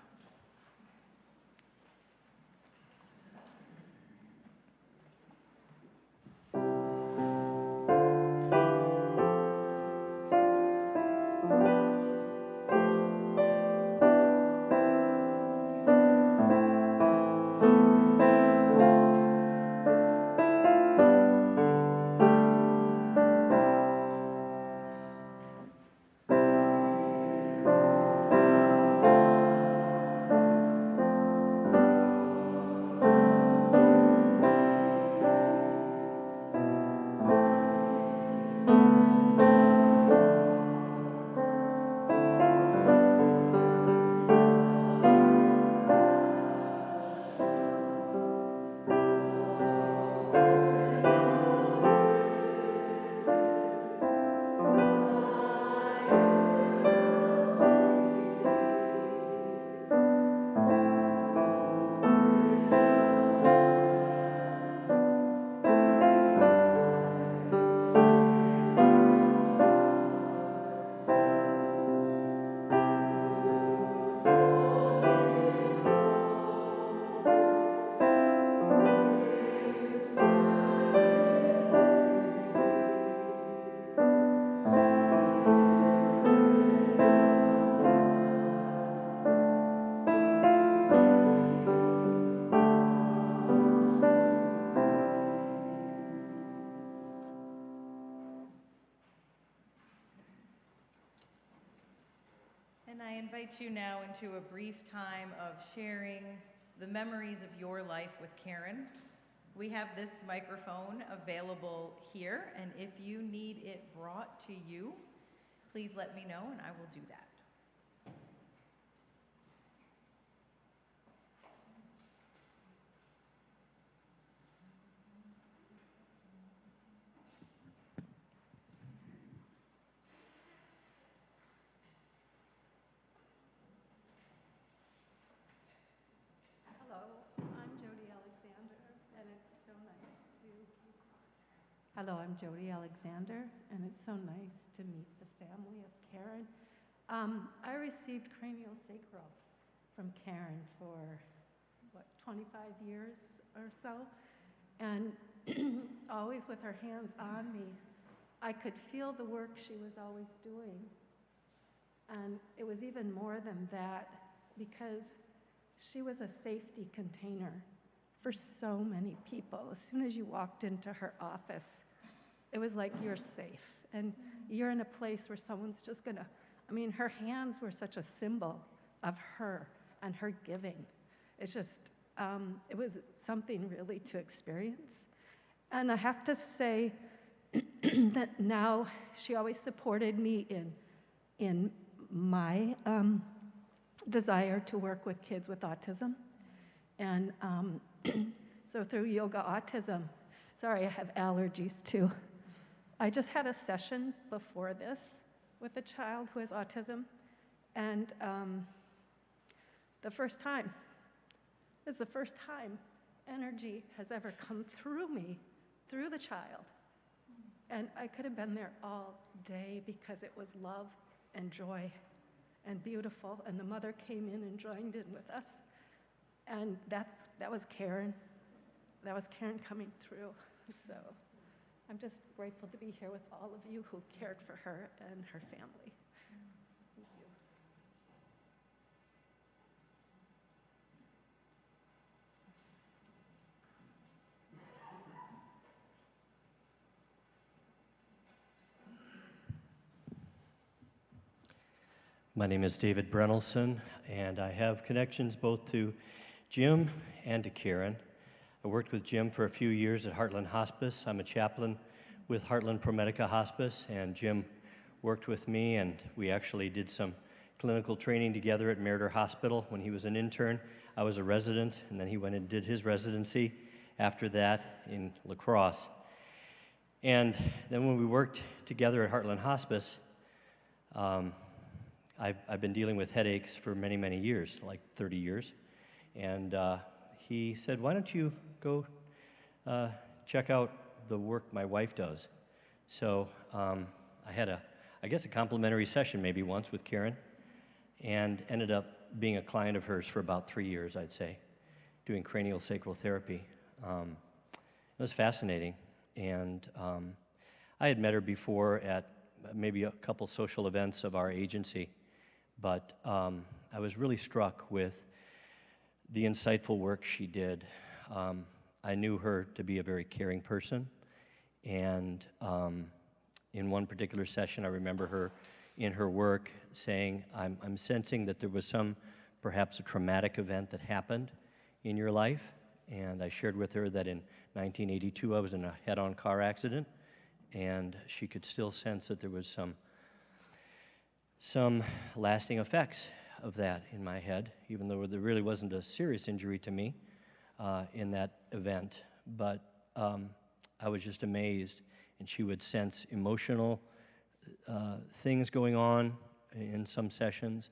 invite you now into a brief time of sharing the memories of your life with Karen. We have this microphone available here, and if you need it brought to you, please let me know and I will do that. Hello, I'm Jody Alexander, and it's so nice to meet the family of Karen. I received cranial sacral from Karen for, 25 years or so, and always with her hands on me. I could feel the work she was always doing, and it was even more than that because she was a safety container for so many people. As soon as you walked into her office, it was like you're safe, and you're in a place where someone's just gonna, her hands were such a symbol of her and her giving. It's just, it was something really to experience. And I have to say that now she always supported me in my desire to work with kids with autism. And so through Yoga Autism, sorry, I have allergies too. I just had a session before this with a child who has autism, and the first time energy has ever come through me, through the child. And I could have been there all day because it was love and joy and beautiful, and the mother came in and joined in with us. And that was Karen. That was Karen coming through. So I'm just grateful to be here with all of you who cared for her and her family. Thank you. My name is David Brennelson, and I have connections both to Jim and to Karen. I worked with Jim for a few years at Heartland Hospice. I'm a chaplain with Heartland ProMedica Hospice, and Jim worked with me, and we actually did some clinical training together at Meriter Hospital when he was an intern. I was a resident, and then he went and did his residency after that in La Crosse. And then when we worked together at Heartland Hospice, I've been dealing with headaches for many, many years, like 30 years. And he said, why don't you go check out the work my wife does? So I had I guess a complimentary session maybe once with Karen, and ended up being a client of hers for about 3 years, I'd say, doing cranial sacral therapy. It was fascinating. And I had met her before at maybe a couple social events of our agency, but I was really struck with the insightful work she did. I knew her to be a very caring person, and in one particular session, I remember her in her work saying, I'm sensing that there was perhaps a traumatic event that happened in your life, and I shared with her that in 1982 I was in a head-on car accident, and she could still sense that there was some lasting effects of that in my head, even though there really wasn't a serious injury to me in that event. But I was just amazed, and she would sense emotional things going on in some sessions.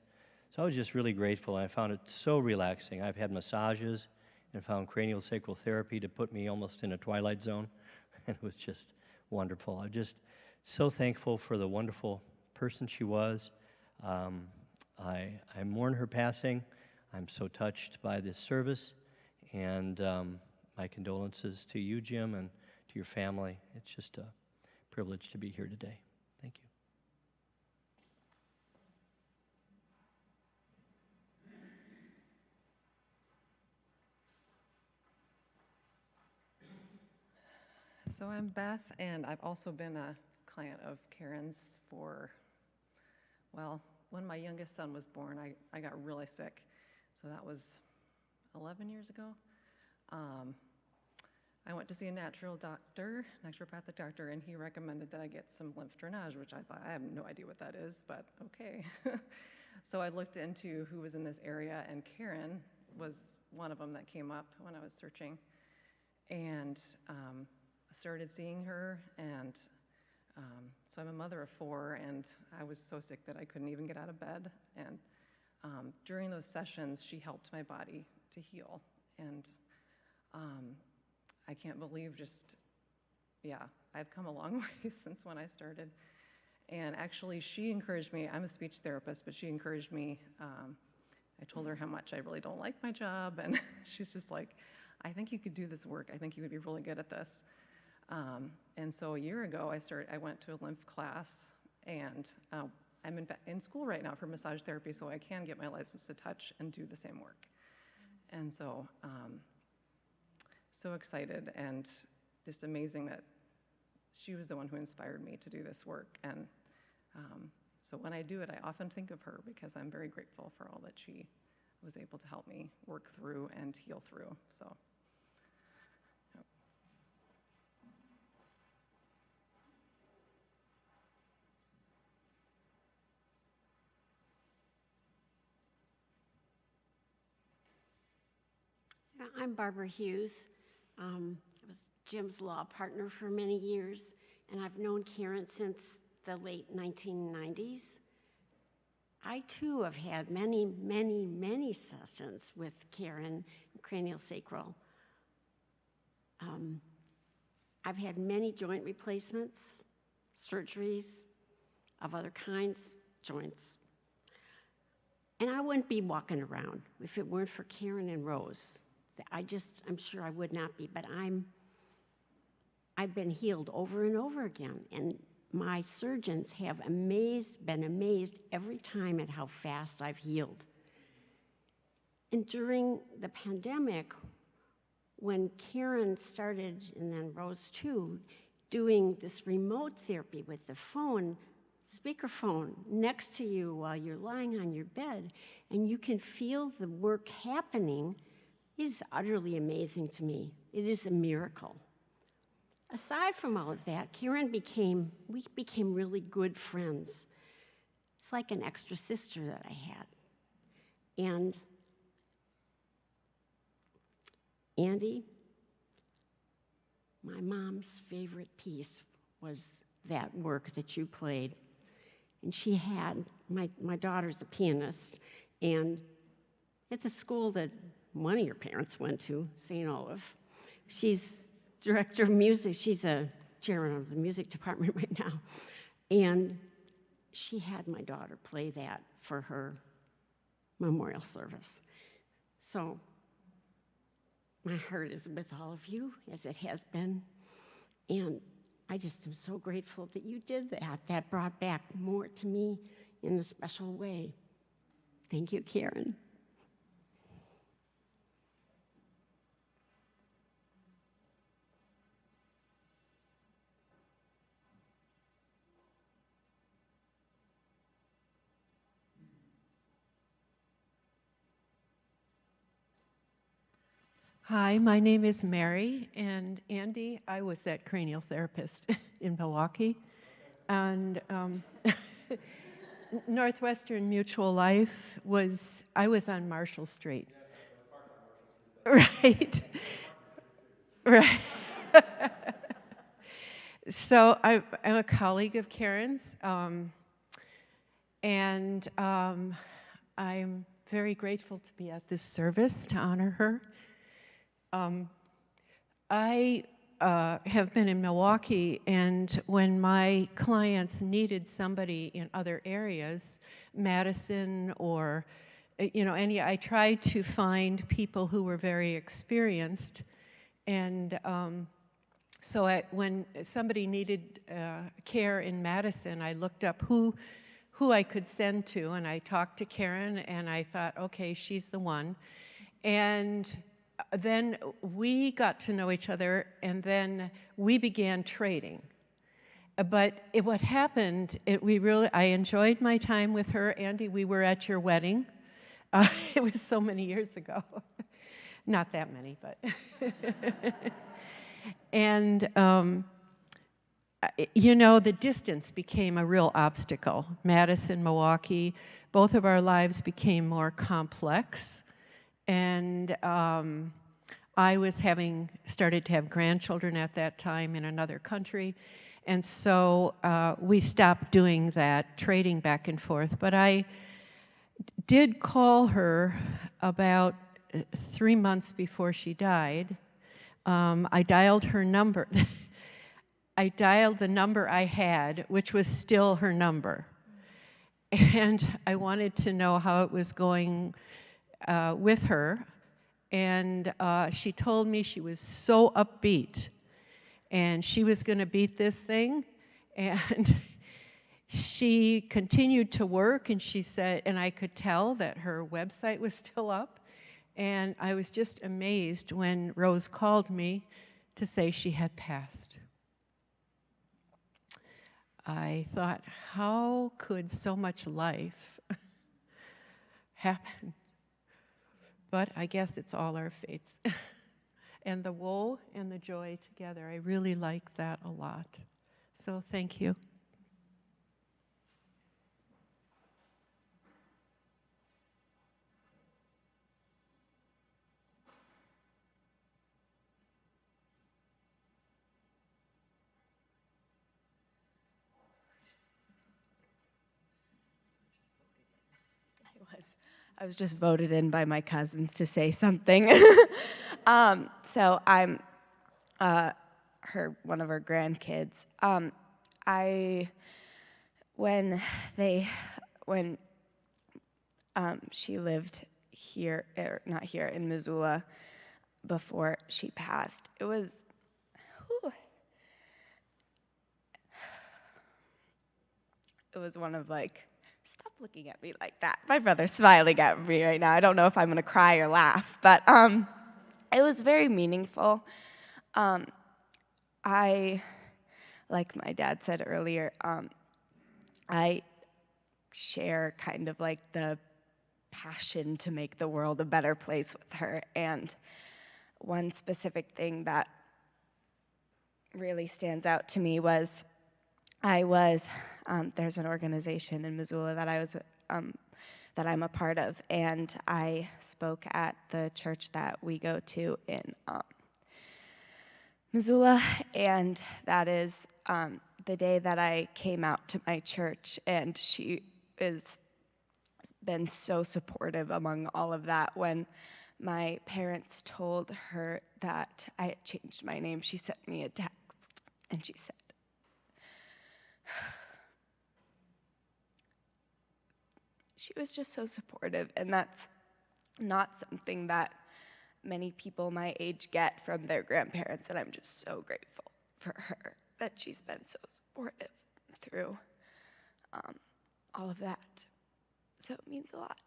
So I was just really grateful, and I found it so relaxing. I've had massages and found cranial sacral therapy to put me almost in a twilight zone, and it was just wonderful. I'm just so thankful for the wonderful person she was. I mourn her passing. I'm so touched by this service, and my condolences to you, Jim, and to your family. It's just a privilege to be here today. Thank you. So I'm Beth, and I've also been a client of Karen's for, well, when my youngest son was born, I got really sick. So that was 11 years ago. I went to see a naturopathic doctor, and he recommended that I get some lymph drainage, which I thought, I have no idea what that is, but okay. So I looked into who was in this area, and Karen was one of them that came up when I was searching. And I started seeing her, and so I'm a mother of 4, and I was so sick that I couldn't even get out of bed. And during those sessions, she helped my body to heal. And I can't believe I've come a long way since when I started. And actually, she encouraged me. I'm a speech therapist, but she encouraged me. I told her how much I really don't like my job, and she's just like, I think you could do this work. I think you would be really good at this. And so a year ago, I went to a lymph class, and I'm in school right now for massage therapy, so I can get my license to touch and do the same work. And so, so excited and just amazing that she was the one who inspired me to do this work. And so when I do it, I often think of her because I'm very grateful for all that she was able to help me work through and heal through. So. I'm Barbara Hughes. I was Jim's law partner for many years, and I've known Karen since the late 1990s. I too have had many, many, many sessions with Karen, craniosacral. I've had many joint replacements, surgeries of other kinds, joints. And I wouldn't be walking around if it weren't for Karen and Rose. I'm sure I would not be, but I've been healed over and over again, and my surgeons have been amazed every time at how fast I've healed. And during the pandemic, when Karen started, and then Rose too, doing this remote therapy with the phone, speakerphone next to you while you're lying on your bed, and you can feel the work happening, it is utterly amazing to me. It is a miracle. Aside from all of that, we became really good friends. It's like an extra sister that I had. And Andy, my mom's favorite piece was that work that you played. And she had, my daughter's a pianist, and at the school that one of your parents went to, St. Olaf, she's director of music. She's a chairman of the music department right now. And she had my daughter play that for her memorial service. So my heart is with all of you, as it has been. And I just am so grateful that you did that. That brought back more to me in a special way. Thank you, Karen. Hi, my name is Mary, and Andy, I was that cranial therapist in Milwaukee, and Northwestern Mutual Life I was on Marshall Street. Right. Right. So I'm a colleague of Karen's, and I'm very grateful to be at this service to honor her. I have been in Milwaukee, and when my clients needed somebody in other areas, Madison or I tried to find people who were very experienced, and so when somebody needed care in Madison, I looked up who I could send to, and I talked to Karen, and I thought, okay, she's the one, and then we got to know each other, and then we began trading. What happened, I enjoyed my time with her. Andy, we were at your wedding. It was so many years ago. Not that many, but. And, the distance became a real obstacle. Madison, Milwaukee, both of our lives became more complex. And I was started to have grandchildren at that time in another country. And so we stopped doing that, trading back and forth. But I did call her about 3 months before she died. I dialed her number. I dialed the number I had, which was still her number. And I wanted to know how it was going with her. And she told me she was so upbeat. And she was going to beat this thing. And she continued to work, and she said, and I could tell that her website was still up. And I was just amazed when Rose called me to say she had passed. I thought, how could so much life happen? But I guess it's all our fates. And the woe and the joy together, I really like that a lot. So thank you. I was just voted in by my cousins to say something. So I'm one of her grandkids. When she lived here, or not here, in Missoula, before she passed, it was, it was one of stop looking at me like that. My brother's smiling at me right now. I don't know if I'm going to cry or laugh, but it was very meaningful. I, like my dad said earlier, I share kind of the passion to make the world a better place with her. And one specific thing that really stands out to me was there's an organization in Missoula that I'm a part of, and I spoke at the church that we go to in Missoula, and that is the day that I came out to my church, and she has been so supportive among all of that. When my parents told her that I had changed my name, she sent me a text, and she said, she was just so supportive, and that's not something that many people my age get from their grandparents, and I'm just so grateful for her that she's been so supportive through all of that. So it means a lot.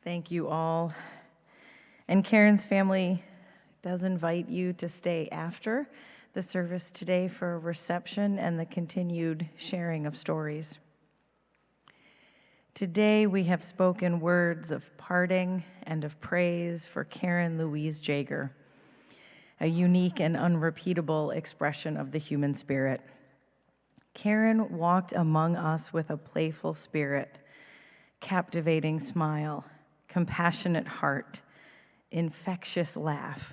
Thank you all. And Karen's family does invite you to stay after the service today for a reception and the continued sharing of stories. Today we have spoken words of parting and of praise for Karen Louise Jaeger, a unique and unrepeatable expression of the human spirit. Karen walked among us with a playful spirit, captivating smile, compassionate heart, infectious laugh,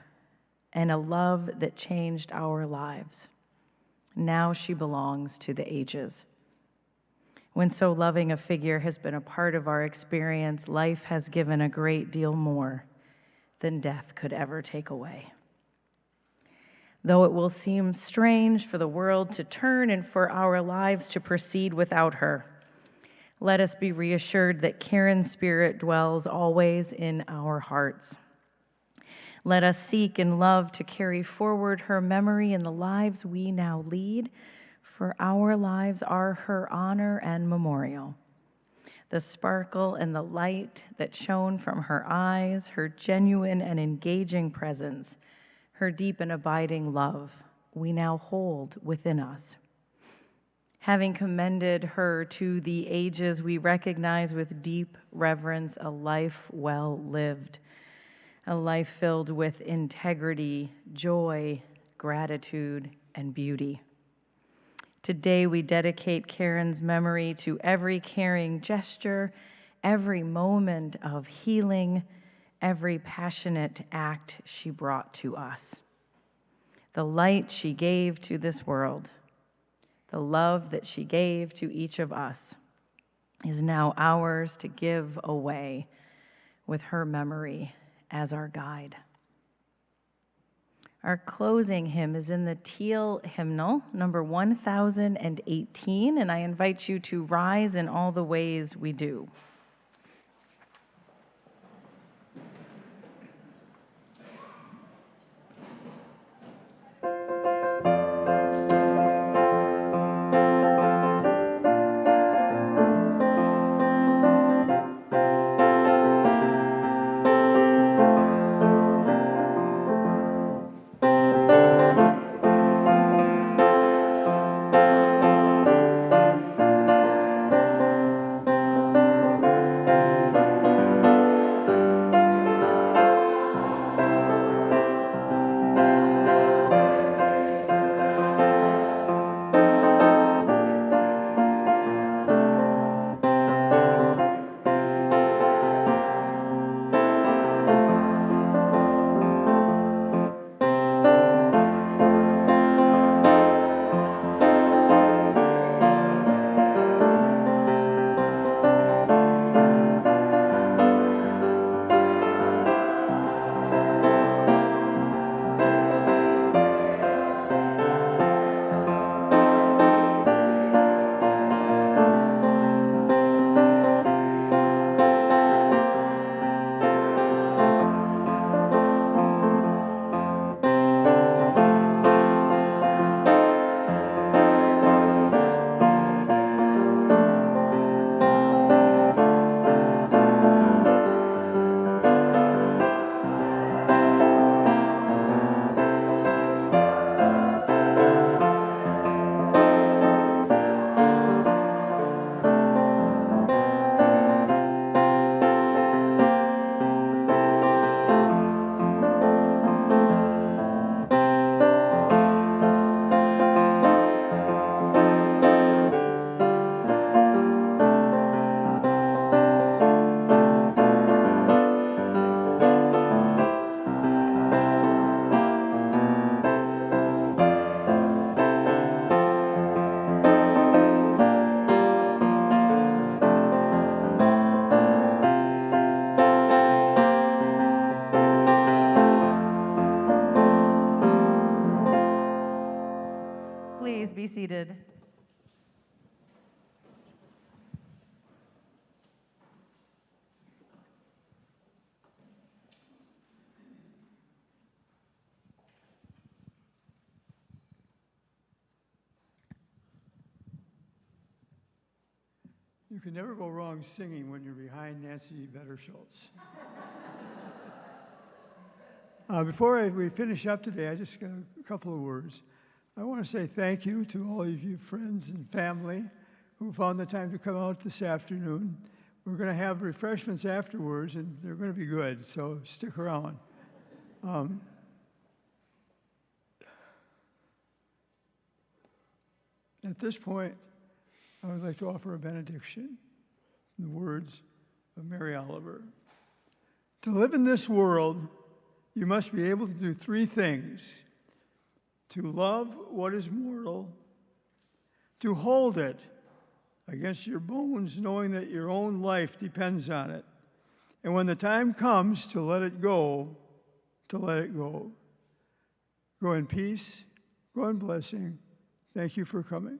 and a love that changed our lives. Now she belongs to the ages. When so loving a figure has been a part of our experience, life has given a great deal more than death could ever take away. Though it will seem strange for the world to turn and for our lives to proceed without her, let us be reassured that Karen's spirit dwells always in our hearts. Let us seek in love to carry forward her memory in the lives we now lead, for our lives are her honor and memorial. The sparkle and the light that shone from her eyes, her genuine and engaging presence, her deep and abiding love, we now hold within us. Having commended her to the ages, we recognize with deep reverence a life well lived, a life filled with integrity, joy, gratitude, and beauty. Today, we dedicate Karen's memory to every caring gesture, every moment of healing, every passionate act she brought to us. The light she gave to this world, the love that she gave to each of us, is now ours to give away with her memory as our guide. Our closing hymn is in the teal hymnal, number 1018, and I invite you to rise in all the ways we do. Please be seated. You can never go wrong singing when you're behind Nancy Better-Schultz. Before we finish up today, I just got a couple of words. I want to say thank you to all of you friends and family who found the time to come out this afternoon. We're going to have refreshments afterwards, and they're going to be good, so stick around. At this point, I would like to offer a benediction in the words of Mary Oliver. To live in this world, you must be able to do three things: to love what is mortal, to hold it against your bones, knowing that your own life depends on it, and when the time comes to let it go, to let it go. Go in peace, go in blessing. Thank you for coming.